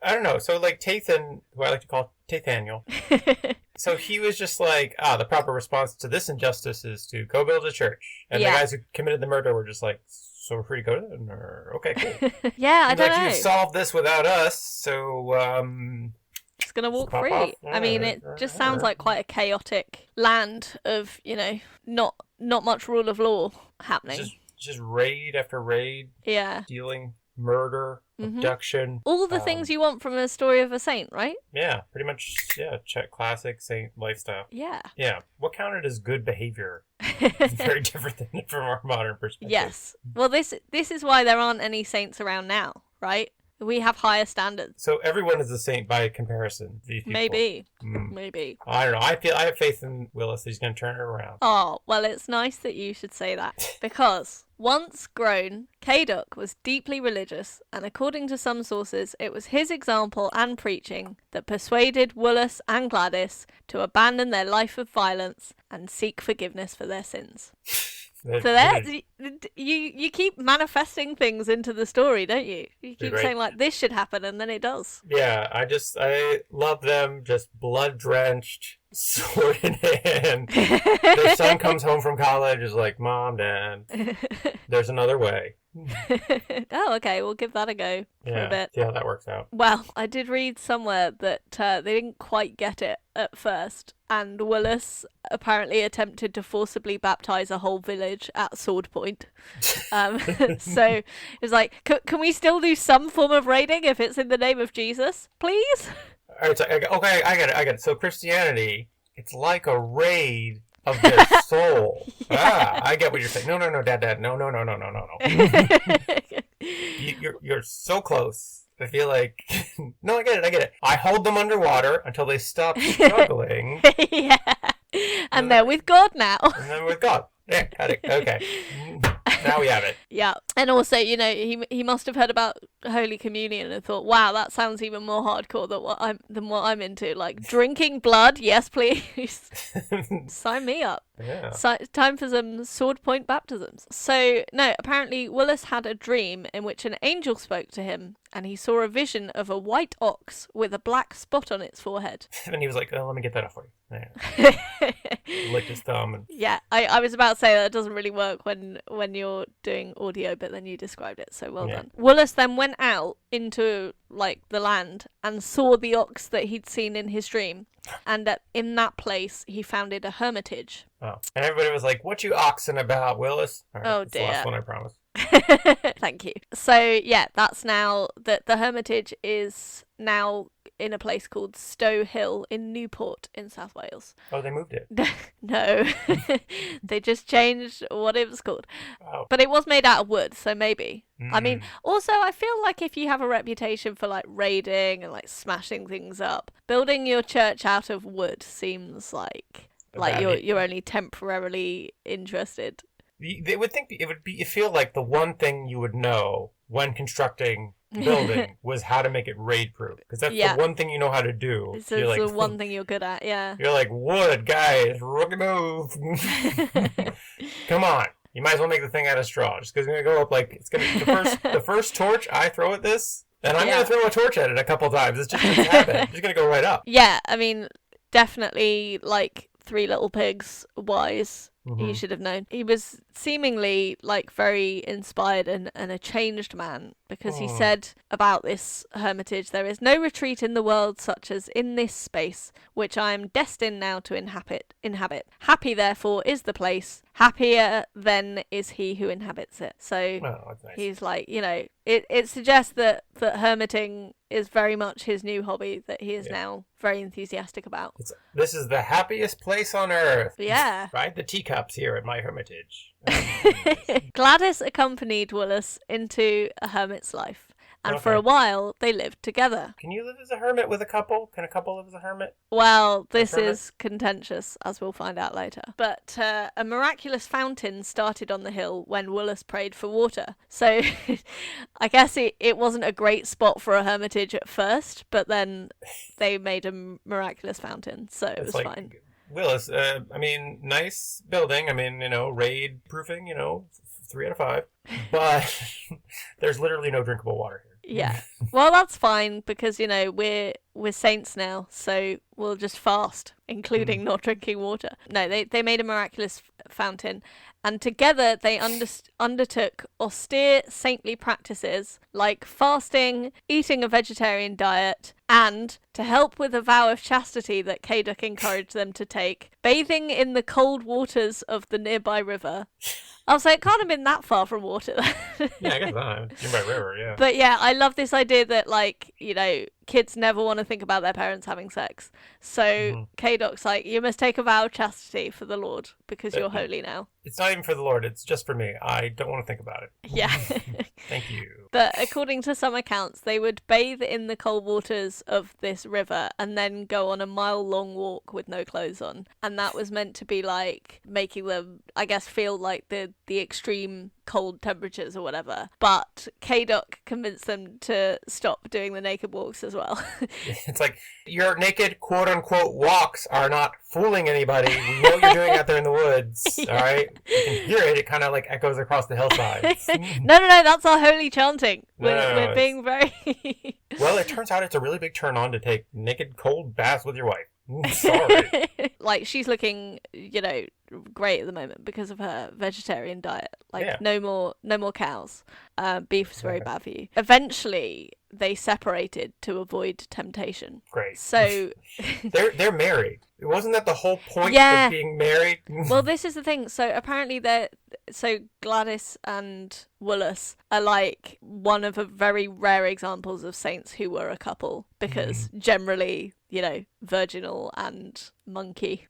I don't know. So, like, Tathan, who I like to call Tathaniel, so he was just like, the proper response to this injustice is to go build a church. And the guys who committed the murder were just like, so we're free to go to them? Or, okay, cool. Yeah, I don't know. You solved this without us, so, it's going to walk free. I mean, it just sounds like quite a chaotic land of, not much rule of law happening. Just raid after raid. Yeah. Stealing, murder, abduction. All the things you want from a story of a saint, right? Yeah, pretty much, check classic saint lifestyle. Yeah. Yeah. What counted as good behavior is very different than from our modern perspective. Yes. Well, this is why there aren't any saints around now, right? We have higher standards. So everyone is a saint by comparison. These people. Maybe. I don't know. I have faith in Willis. He's going to turn it around. Oh, well, it's nice that you should say that. Because once grown, Kadok was deeply religious, and according to some sources, it was his example and preaching that persuaded Woolos and Gladys to abandon their life of violence and seek forgiveness for their sins. So you keep manifesting things into the story, don't you? You keep saying, like, this should happen, and then it does. Yeah, I love them, just blood-drenched, sword in hand. Their son comes home from college, is like, Mom, Dad, there's another way. Oh, okay, we'll give that a go for a bit. See how that works out. Well, I did read somewhere that they didn't quite get it at first, and Willis apparently attempted to forcibly baptize a whole village at sword point. So it's like, can we still do some form of raiding if it's in the name of Jesus, please? All right, so, okay, I get it. So Christianity, it's like a raid of their soul. Yeah. I get what you're saying. No, Dad. No. You're so close. I feel like... No, I get it. I hold them underwater until they stop struggling. Yeah. And they're with God now. And then with God. Yeah, got it. Okay. Now we have it. Yeah. And also, he must have heard about Holy Communion and thought, wow, that sounds even more hardcore than what I'm into. Like, drinking blood, yes, please. Sign me up. Yeah. Time for some sword point baptisms. So, no, apparently Willis had a dream in which an angel spoke to him, and he saw a vision of a white ox with a black spot on its forehead. And he was like, let me get that off for you. Yeah. Licked his thumb. And... Yeah, I was about to say that doesn't really work when you're doing audio, but then you described it, so well done. Willis then went out into, like, the land and saw the ox that he'd seen in his dream. And in that place, he founded a hermitage. Oh. And everybody was like, what you oxen about, Willis? All right, oh, that's dear. The last one, I promise. Thank you. So, yeah, that's now... The hermitage is now in a place called Stow Hill in Newport in South Wales. Oh, they moved it? No. They just changed what it was called. Oh. But it was made out of wood, so maybe. I mean, also, I feel like if you have a reputation for, like, raiding and, like, smashing things up, building your church out of wood seems like you're only temporarily interested. They would think it feel like the one thing you would know when constructing building was how to make it raid proof, because that's the one thing you know how to do. It's the one thing you're good at. Yeah. You're like, wood, guys, rookie move. Come on. You might as well make the thing out of straw, just because it's gonna go up like it's gonna the first torch I throw at this, and I'm gonna throw a torch at it a couple times. It's just gonna happen. It's just gonna go right up. Yeah, I mean, definitely like Three Little Pigs wise. He should have known. He was seemingly like very inspired and a changed man, because he said about this hermitage, there is no retreat in the world such as in this space, which I am destined now to inhabit. Happy therefore is the place, happier then is he who inhabits it. So that's nice. He's like, it suggests that hermiting is very much his new hobby that he is now very enthusiastic about. This is the happiest place on earth. Yeah. Ride the teacups here at my hermitage. Gladys accompanied Woolos into a hermit's life, and for a while they lived together. Can you live as a hermit with a couple? Can a couple live as a hermit? Well, this is contentious, as we'll find out later. But a miraculous fountain started on the hill when Woolos prayed for water. So I guess it wasn't a great spot for a hermitage at first, but then they made a miraculous fountain, so it was fine. Willis, I mean, nice building. I mean, raid proofing, 3 out of 5. But there's literally no drinkable water here. Yeah. Well, that's fine, because, we're saints now, so we'll just fast, including not drinking water. No, they made a miraculous fountain, and together they undertook austere saintly practices like fasting, eating a vegetarian diet, and, to help with a vow of chastity that Kaduk encouraged them to take, bathing in the cold waters of the nearby river. I was like, it can't have been that far from water. Yeah, I guess not. Nearby river, yeah. But yeah, I love this idea that, like, kids never want to think about their parents having sex. So Kadok's like, you must take a vow of chastity for the Lord, because you're holy now. It's not even for the Lord, it's just for me. I don't want to think about it. Yeah. Thank you. But according to some accounts, they would bathe in the cold waters of this river and then go on a mile-long walk with no clothes on. And that was meant to be like making them, I guess, feel like the extreme cold temperatures or whatever. But Kadok convinced them to stop doing the naked walks as well. It's like, your naked quote-unquote walks are not fooling anybody. We know what you're doing out there in the woods, all right? You can hear it. It kind of like echoes across the hillsides. No, that's our holy chanting. We're being very... Well, it turns out it's a really big turn on to take naked cold baths with your wife. Sorry. Like, she's looking, great at the moment because of her vegetarian diet. Like, no more cows. Beef's very bad for you. Eventually, they separated to avoid temptation. Great. So they're married. Wasn't that the whole point of being married? Well, this is the thing. So apparently Gladys and Woolos are like one of a very rare examples of saints who were a couple, because generally, virginal and monkish.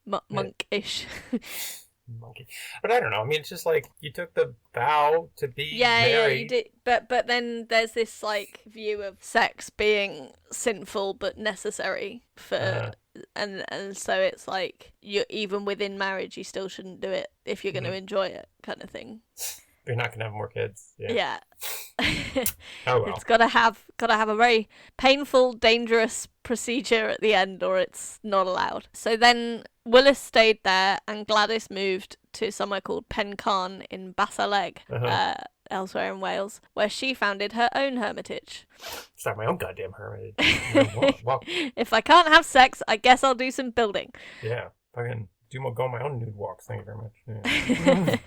Monkey. But I don't know. I mean, it's just like, you took the vow to be married. Yeah, you did. But then there's this like view of sex being sinful but necessary for, and so it's like, you even within marriage, you still shouldn't do it if you're going to enjoy it, kind of thing. You're not gonna have more kids. Yeah. Oh well. It's gotta have a very painful, dangerous procedure at the end, or it's not allowed. So then Woolos stayed there, and Gladys moved to somewhere called Pencarn in Basaleg, elsewhere in Wales, where she founded her own hermitage. Start my own goddamn hermitage. Well, if I can't have sex, I guess I'll do some building. Yeah, fucking go on my own nude walks. Thank you very much. Yeah.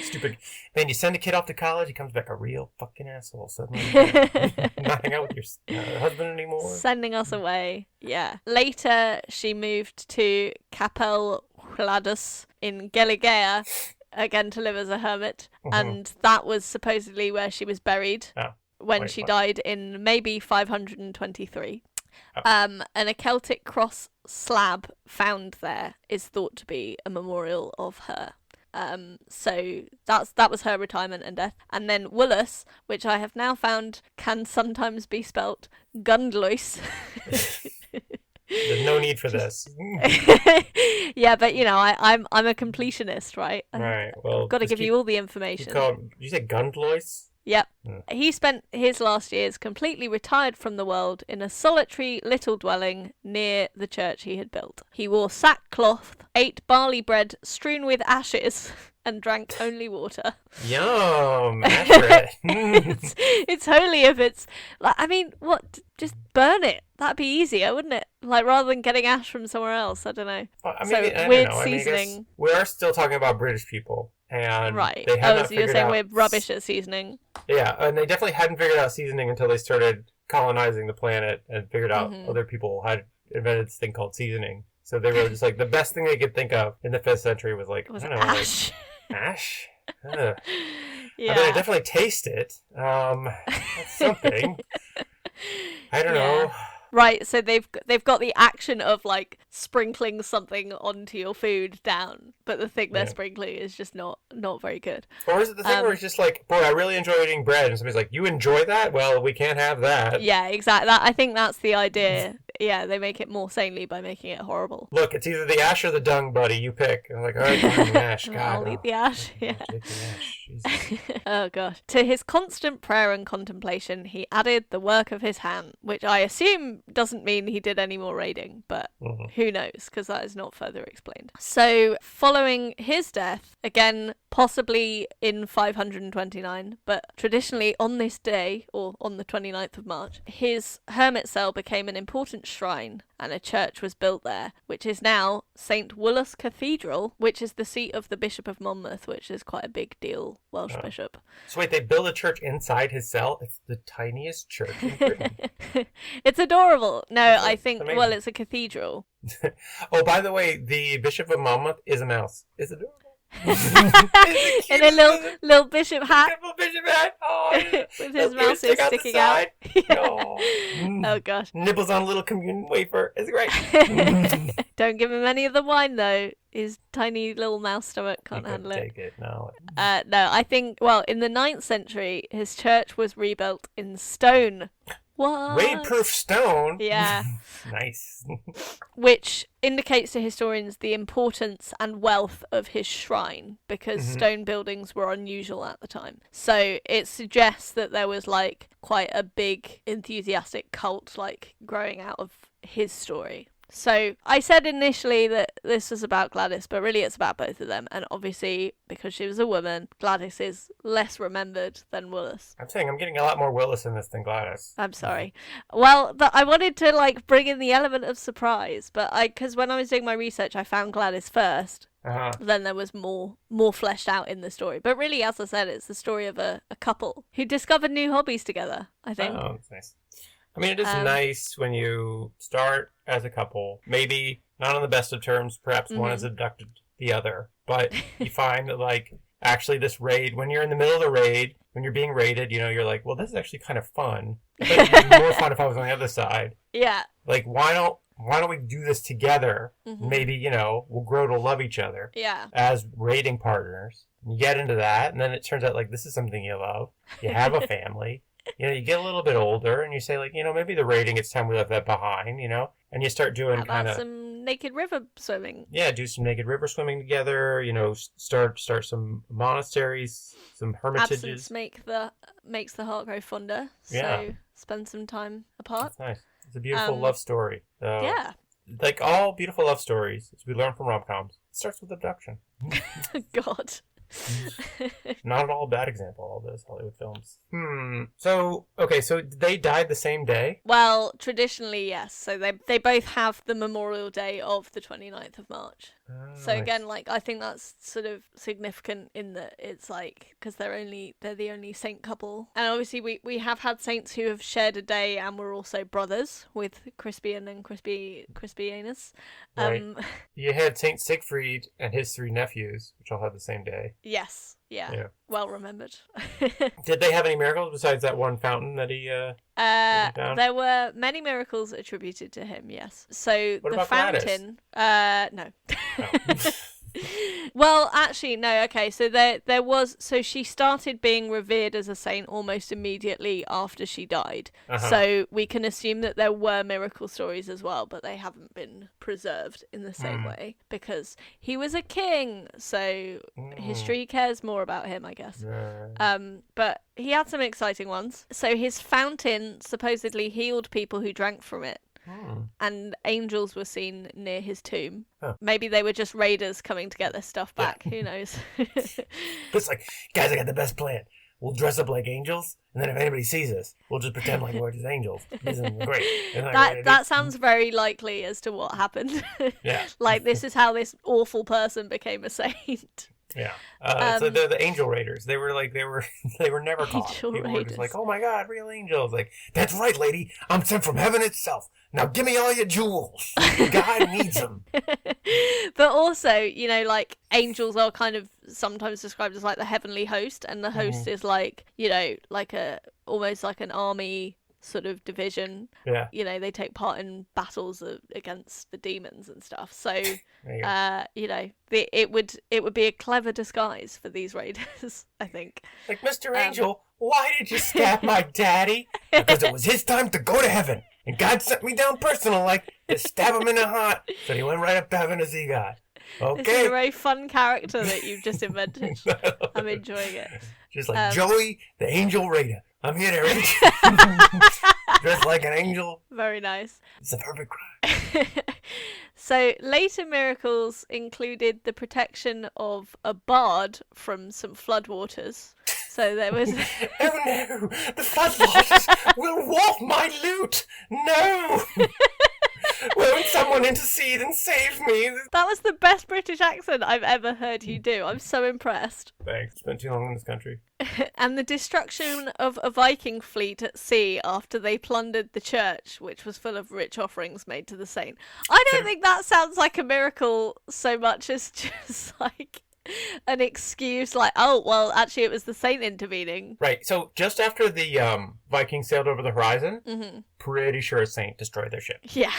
Stupid. Man, you send a kid off to college, he comes back a real fucking asshole suddenly. Not hang out with your husband anymore. Sending us away. Yeah. Later, she moved to Capel Gladys in Geligea, again to live as a hermit, and that was supposedly where she was buried when she died in maybe 523. And a Celtic cross slab found there is thought to be a memorial of her. So that was her retirement and death. And then Woolos, which I have now found can sometimes be spelt Gundlois. There's no need for this. Yeah, but I'm a completionist, right? Right. Well, I've got to give you all the information. You say Gundlois? Yep. Mm. He spent his last years completely retired from the world in a solitary little dwelling near the church he had built. He wore sackcloth, ate barley bread strewn with ashes, and drank only water. Yum! Ash bread. It's holy if it's... Like, I mean, what? Just burn it. That'd be easier, wouldn't it? Like, rather than getting ash from somewhere else. I don't know. Well, I mean, So, I don't weird know. I mean, I guess seasoning. we are still talking about British people. And Right. they have not So you're figured saying out... we're rubbish at seasoning? Yeah, and they definitely hadn't figured out seasoning until they started colonizing the planet and figured out Mhm. other people had invented this thing called seasoning. So they were just like, the best thing they could think of in the 5th century was like, It was I don't know, ash. like, ash? Ugh. Yeah. I mean, I definitely taste it. That's something. I don't know. Right, so they've got the action of like sprinkling something onto your food down, but the thing they're Yeah. sprinkling is just not very good. Or is it the thing where it's just like, boy, I really enjoy eating bread, and somebody's like, you enjoy that? Well, we can't have that. Yeah, exactly. I think that's the idea. Yeah, they make it more sanely by making it horrible. Look, it's either the ash or the dung, buddy. You pick. I'm like, all right, fine, the ash. God, I'll eat the ash. Yeah. I'll take the ash. Jesus. Oh gosh. To his constant prayer and contemplation, he added the work of his hand, which I assume doesn't mean he did any more raiding, but Mhm. who knows, because that is not further explained. So, following his death, again, possibly in 529, but traditionally on this day, or on the 29th of March, his hermit cell became an important shrine, and a church was built there, which is now Saint Woolos Cathedral, which is the seat of the Bishop of Monmouth, which is quite a big deal, Welsh bishop. So wait, they built a church inside his cell? It's the tiniest church in Britain. It's adorable. No, It's I think, amazing. well, it's a cathedral. Oh, by the way, the Bishop of Monmouth is a mouse. Is adorable. In a little bishop hat Beautiful bishop hat. Oh, with his those ears mouse stick out the sticking out. side. Oh. Oh gosh. Nibbles on a little communion wafer. It's great. Don't give him any of the wine though. His tiny little mouse stomach can't You handle couldn't it. take it. No. No, I think, well, in the 9th century, his church was rebuilt in stone. What? Raid-proof stone. Yeah. Nice. Which indicates to historians the importance and wealth of his shrine, because Mhm. stone buildings were unusual at the time. So it suggests that there was like quite a big enthusiastic cult like growing out of his story. So I said initially that this was about Gladys, but really it's about both of them. And obviously, because she was a woman, Gladys is less remembered than Woolos. I'm saying I'm getting a lot more Willis in this than Gladys. I'm sorry. Well, I wanted to like bring in the element of surprise, but because when I was doing my research, I found Gladys first. Uh-huh. Then there was more fleshed out in the story. But really, as I said, it's the story of a couple who discovered new hobbies together, I think. Oh, that's nice. I mean, it is Um, nice when you start as a couple, maybe not on the best of terms, perhaps one has abducted the other, but you find that, like, actually this raid, when you're in the middle of the raid, when you're being raided, you know, you're like, well, this is actually kind of fun. But it'd be more fun if I was on the other side. Yeah. Like, why don't we do this together? Mhm. Maybe, you know, we'll grow to love each other Yeah. as raiding partners. You get into that, and then it turns out, like, this is something you love. You have a family. You know, you get a little bit older, and you say, like, you know, maybe the raiding, it's time we left that behind, you know? And you start doing How kind about of... some naked river swimming? Yeah, do some naked river swimming together, you know, start some monasteries, some hermitages. Absence makes the heart grow fonder. So Yeah. spend some time apart. That's nice. It's a beautiful Um, love story. So, Yeah. like all beautiful love stories, as we learn from rom-coms, it starts with abduction. God. Not at all a bad example, all those Hollywood films. So, okay, so they died the same day? Well, traditionally, yes. So they both have the Memorial Day of the 29th of March. So Nice. again, like, I think that's sort of significant in that it's like, because they're the only saint couple. And obviously we have had saints who have shared a day and were also brothers with Crispian and Crispianus. Right. You had Saint Siegfried and his 3 nephews, which all had the same day. Yes. Yeah. Yeah. Well remembered. Did they have any miracles besides that one fountain that he found? There were many miracles attributed to him, yes. So What the about Gladys? fountain, no. Oh. Well, actually, no. Okay, so there was. So she started being revered as a saint almost immediately after she died. So we can assume that there were miracle stories as well, but they haven't been preserved in the same way because he was a king. So history cares more about him, I guess. But he had some exciting ones. So his fountain supposedly healed people who drank from it. And angels were seen near his tomb. Maybe they were just raiders coming to get their stuff back. Who knows? It's like, guys, I got the best plan. We'll dress up like angels, and then if anybody sees us, we'll just pretend like we're just angels. Isn't it great? That sounds very likely as to what happened. Yeah. Like, this is how this awful person became a saint. Yeah. So they're the angel raiders. They were never caught. Angel People were just raiders. like, oh my God, real angels. Like, that's right, lady. I'm sent from heaven itself. Now give me all your jewels. God needs them. But also, you know, like, angels are kind of sometimes described as like the heavenly host, and the host is like, you know, like almost like an army sort of division. Yeah. You know, they take part in battles against the demons and stuff. So, you know, it would be a clever disguise for these raiders, I think. Like, Mr. Angel, why did you stab my daddy? Because it was his time to go to heaven. And God sent me down personal, like, to stab him in the heart. So he went right up to heaven as he got. Okay. This is a very fun character that you've just invented. I'm enjoying it. Just like Joey, the angel raider. I'm here to raid you. Dressed like an angel. Very nice. It's a perfect crime. So later miracles included the protection of a bard from some floodwaters. So there was... Oh no! The floodwaters will wolf my loot! No! Won't someone intercede and save me? That was the best British accent I've ever heard you do. I'm so impressed. Thanks. Spent too long in this country. And the destruction of a Viking fleet at sea after they plundered the church, which was full of rich offerings made to the saint. I don't think that sounds like a miracle so much as just like an excuse, like, oh, well, actually it was the saint intervening. Right, so just after the Vikings sailed over the horizon, pretty sure a saint destroyed their ship. Yeah.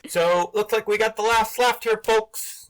So, looks like we got the last left here, folks.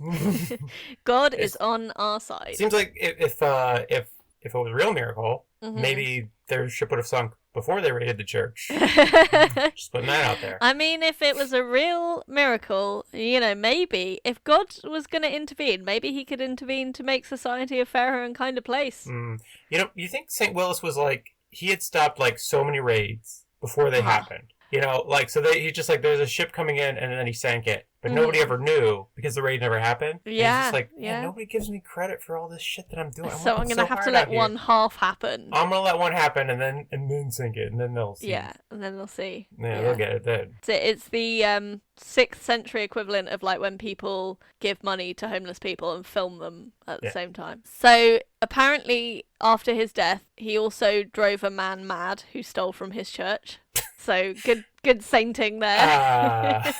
God is on our side. Seems like if it was a real miracle, maybe their ship would have sunk before they raided the church. Just putting that out there. I mean, if it was a real miracle, you know, maybe if God was going to intervene, maybe he could intervene to make society a fairer and kinder place. You know, you think Saint Woolos was like, he had stopped like so many raids before they happened. You know, like, so he's just like, there's a ship coming in and then he sank it. But nobody ever knew because the raid never happened. And Yeah. he's just like, man, nobody gives me credit for all this shit that I'm doing. So I'm going to have to let one half happen. I'm going to let one happen and then sink it and then they'll see. Yeah, and then they'll see. Yeah, they'll get it then. So it's the 6th century equivalent of like when people give money to homeless people and film them at the same time. So apparently after his death, he also drove a man mad who stole from his church. So good sainting there.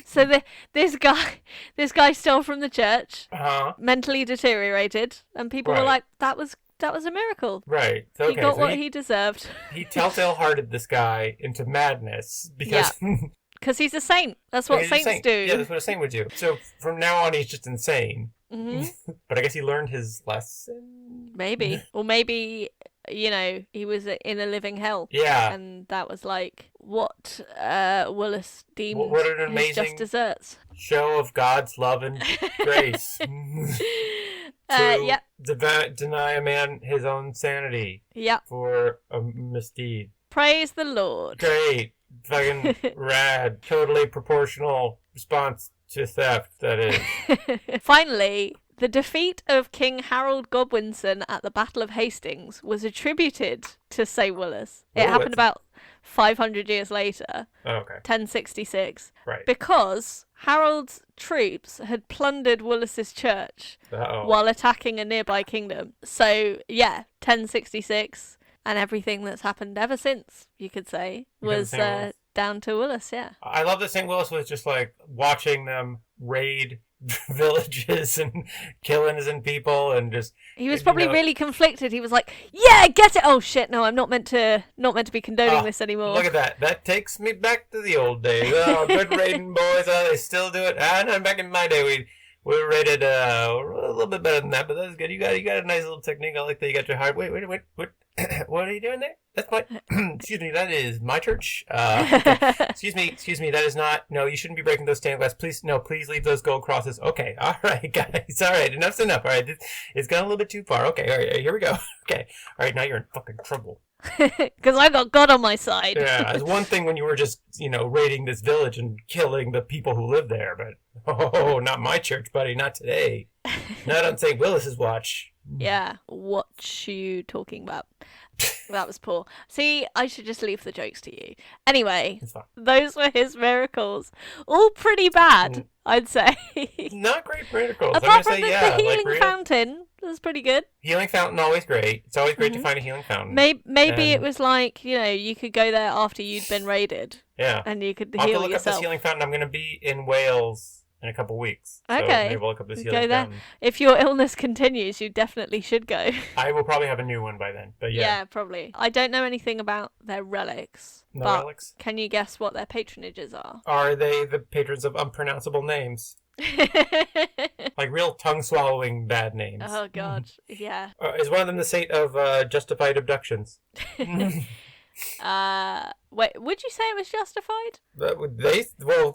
So this guy stole from the church, mentally deteriorated, and people were like, that was a miracle. Right. Okay, he got what he deserved. He telltale-hearted this guy into madness because... Because he's a saint. That's what saints do. Yeah, that's what a saint would do. So from now on, he's just insane. But I guess he learned his lesson? Maybe. Or maybe, you know, he was in a living hell. Yeah. And that was like what Woolos deemed what an amazing his just desserts. Show of God's love and grace. Deny a man his own sanity. Yeah. For a misdeed. Praise the Lord. Great. Fucking rad. Totally proportional response to theft, that is. Finally, the defeat of King Harold Godwinson at the Battle of Hastings was attributed to Saint Woolos. It happened about 500 years later. Okay. 1066. Right. Because Harold's troops had plundered Woolos' church while attacking a nearby kingdom. So, yeah, 1066. And everything that's happened ever since, you could say, was down to Woolos, yeah. I love that St. Woolos was just like watching them raid villages and kill innocent people and just... He was probably really conflicted. He was like, yeah, get it! Oh shit, no, I'm not meant to be condoning this anymore. Look at that. That takes me back to the old days. Oh, good raiding boys. Oh, they still do it. And back in my day, We're rated a little bit better than that, but that's good. You got a nice little technique. I like that you got your hard. Wait. What? What are you doing there? That's my. Excuse me. That is my church. Okay. Excuse me. That is not. No, you shouldn't be breaking those stained glass. Please, no. Please leave those gold crosses. Okay. All right, guys. All right. Enough's enough. All right. It's gone a little bit too far. Okay. All right. Here we go. Okay. All right. Now you're in fucking trouble. Because I got God on my side. Yeah, it's one thing when you were just, raiding this village and killing the people who live there, but not my church, buddy, not today. Not on Saint Woolos' watch. Yeah, what you talking about? That was poor. See, I should just leave the jokes to you. Anyway, those were his miracles. All pretty bad, I'd say. Not great miracles. Apart from the healing fountain, it was pretty good. Healing fountain, always great. It's always great to find a healing fountain. Maybe it was like, you could go there after you'd been raided. Yeah. And you could I'll heal look yourself. up this healing fountain. I'm going to be in Wales in a couple weeks. Okay. So maybe we'll look up this healing go there. fountain. If your illness continues, you definitely should go. I will probably have a new one by then, but yeah. Yeah, probably. I don't know anything about their relics. No but relics? Can you guess what their patronages are? Are they the patrons of unpronounceable names? Like real tongue-swallowing bad names. Oh, God. Yeah. Is one of them the saint of justified abductions? Wait, would you say it was justified?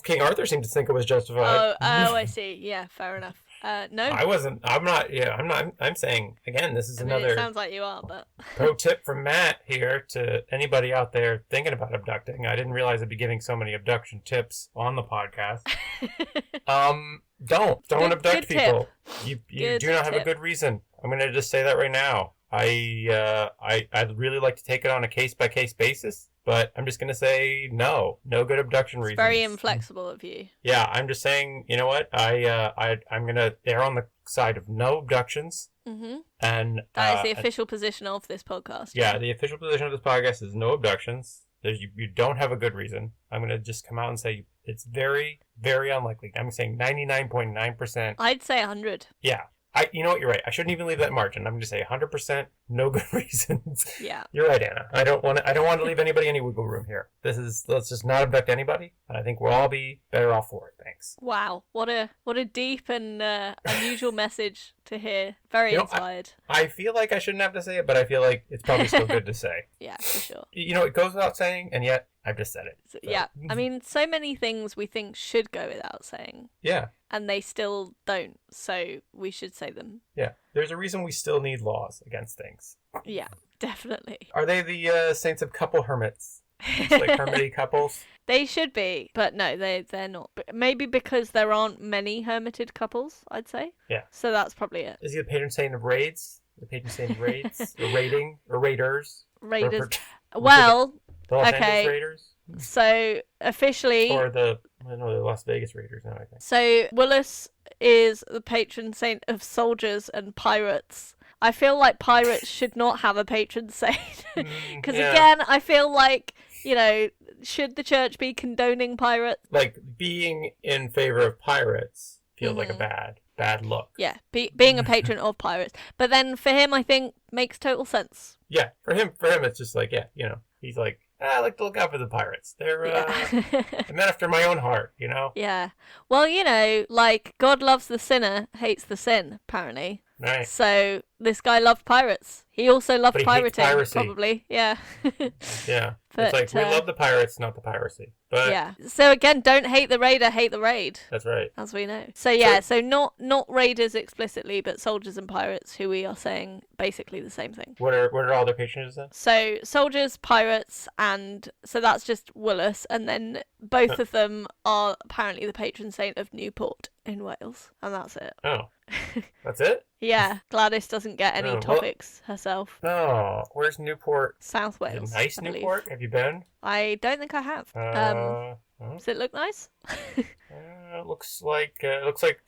King Arthur seemed to think it was justified. Oh, I see. Yeah, fair enough. No. I wasn't. I'm not. Yeah, I'm not. I'm saying again. This is another. It sounds like you are, but pro tip from Matt here to anybody out there thinking about abducting. I didn't realize I'd be giving so many abduction tips on the podcast. Don't abduct people. You do not have a good reason. I'm going to just say that right now. I'd really like to take it on a case-by-case basis, but I'm just going to say no good abduction reasons. Very inflexible of you. Yeah, I'm just saying, you know what? I'm going to err on the side of no abductions. Mm-hmm. And that is the official position of this podcast. Yeah, the official position of this podcast is no abductions. You don't have a good reason. I'm going to just come out and say it's very, very unlikely. I'm saying 99.9%. I'd say 100. Yeah. You know what? You're right. I shouldn't even leave that margin. I'm going to say 100%, no good reasons. Yeah. You're right, Anna. I don't want to leave anybody any wiggle room here. Let's just not abduct anybody, and I think we'll all be better off for it. Thanks. Wow, what a deep and unusual message to hear. Very inspired. I feel like I shouldn't have to say it, but I feel like it's probably still good to say. Yeah, for sure. It goes without saying, and yet I've just said it. So. Yeah, I mean, so many things we think should go without saying. Yeah. And they still don't, so we should say them. Yeah, there's a reason we still need laws against things. Yeah, definitely. Are they the saints of couple hermits? It's like hermity couples? They should be, but no, they're not. Maybe because there aren't many hermited couples, I'd say. Yeah. So that's probably it. Is he the patron saint of raids? The patron saint of raids? Or raiding? Or raiders? Raiders. Well, the Los okay. Angeles Raiders? So officially, or the Las Vegas Raiders now, I think. So Woolos is the patron saint of soldiers and pirates. I feel like pirates should not have a patron saint because again, I feel like should the church be condoning pirates? Like being in favor of pirates feels like a bad look. Yeah, being a patron of pirates, but then for him, I think makes total sense. Yeah, for him, it's just like he's like. I like to look out for the pirates. They're men after my own heart, Yeah. Well, like God loves the sinner, hates the sin, apparently. Right. So this guy loved pirates. He also loved pirating, probably. Yeah. Yeah. But, it's like we love the pirates, not the piracy. But yeah. So again, don't hate the raider, hate the raid. That's right. As we know. So yeah, so not raiders explicitly, but soldiers and pirates, who we are saying basically the same thing. What are all their patronages then? So soldiers, pirates, and so that's just Woolos, and then both of them are apparently the patron saint of Newport in Wales, and that's it. Oh. That's it? Yeah, Gladys doesn't get any topics herself. No, where's Newport? South Wales. Nice Newport? Have you been? I don't think I have. Does it look nice? It looks like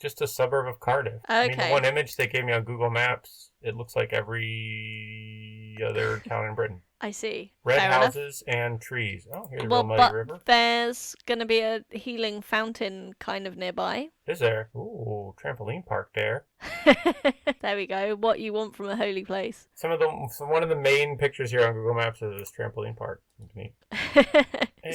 just a suburb of Cardiff. Okay. I mean, the one image they gave me on Google Maps, it looks like every other town in Britain. I see. Red Fair houses and trees. Oh, here's a real muddy river. There's going to be a healing fountain kind of nearby. Is there? Ooh, trampoline park there. There we go. What you want from a holy place. One of the main pictures here on Google Maps is this trampoline park. To me.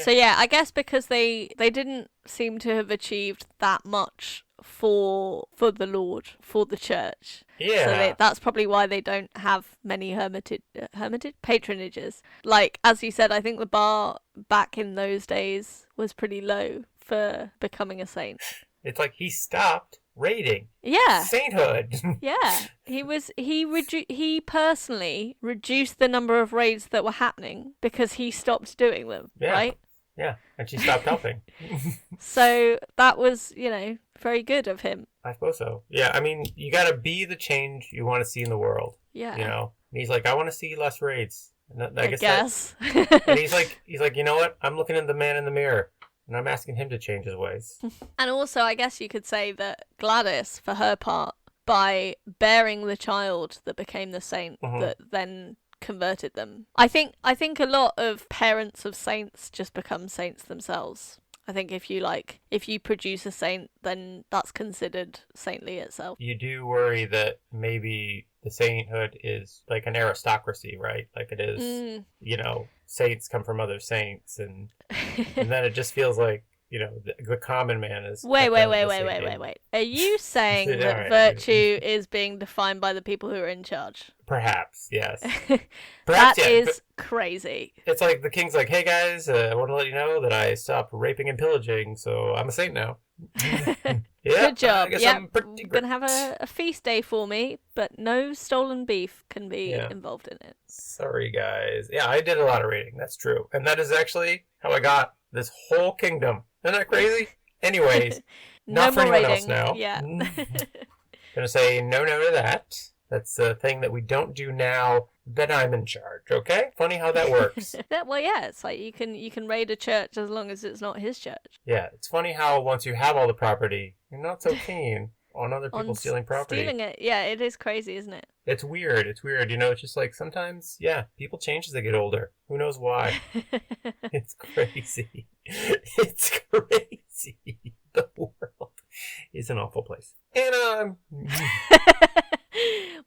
So yeah, I guess because they didn't seem to have achieved that much for the Lord, for the church. Yeah. So that's probably why they don't have many patronages. Like, as you said, I think the bar back in those days was pretty low for becoming a saint. It's like he stopped raiding. Yeah. Sainthood. Yeah. He personally reduced the number of raids that were happening because he stopped doing them, Yeah. right? Yeah, and she stopped helping. So that was, very good of him. I suppose so. Yeah, I mean, you gotta be the change you want to see in the world. Yeah. And he's like, I want to see less raids. And I guess. And he's like, you know what? I'm looking at the man in the mirror, and I'm asking him to change his ways. And also, I guess you could say that Gladys, for her part, by bearing the child that became the saint, that then converted them. I think a lot of parents of saints just become saints themselves. I think if you produce a saint, then that's considered saintly itself. You do worry that maybe the sainthood is like an aristocracy, right? Like it is, saints come from other saints, and then it just feels like, the common man is... Wait. Are you saying that virtue is being defined by the people who are in charge? Perhaps, yes. That is crazy. It's like the king's like, hey guys, I want to let you know that I stopped raping and pillaging, so I'm a saint now. Yeah, good job. I'm pretty You're going to have a feast day for me, but no stolen beef can be involved in it. Sorry, guys. Yeah, I did a lot of raiding. That's true. And that is actually how I got this whole kingdom. Isn't that crazy? Anyways, not for anyone else now. Yeah. Gonna say no to that. That's a thing that we don't do now that I'm in charge, okay? Funny how that works. Well, yeah, it's like you can raid a church as long as it's not his church. Yeah, it's funny how once you have all the property, you're not so keen on other people stealing property. Stealing it, yeah, it is crazy, isn't it? It's weird. It's just like sometimes, people change as they get older. Who knows why? It's crazy. It's crazy. The world is an awful place. And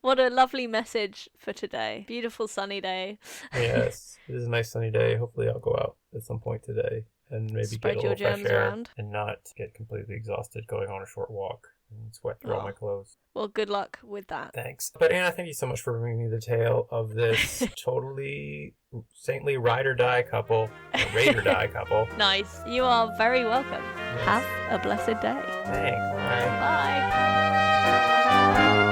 what a lovely message for today. Beautiful sunny day. Yes, it is a nice sunny day. Hopefully I'll go out at some point today and maybe spread get a your little fresh germs air around. And not get completely exhausted going on a short walk and sweat through all my clothes. Well, good luck with that. Thanks. But Anna, thank you so much for bringing me the tale of this totally saintly ride or die couple, or raid or die couple. Nice. You are very welcome. Yes. Have a blessed day. Thanks. Bye. Bye.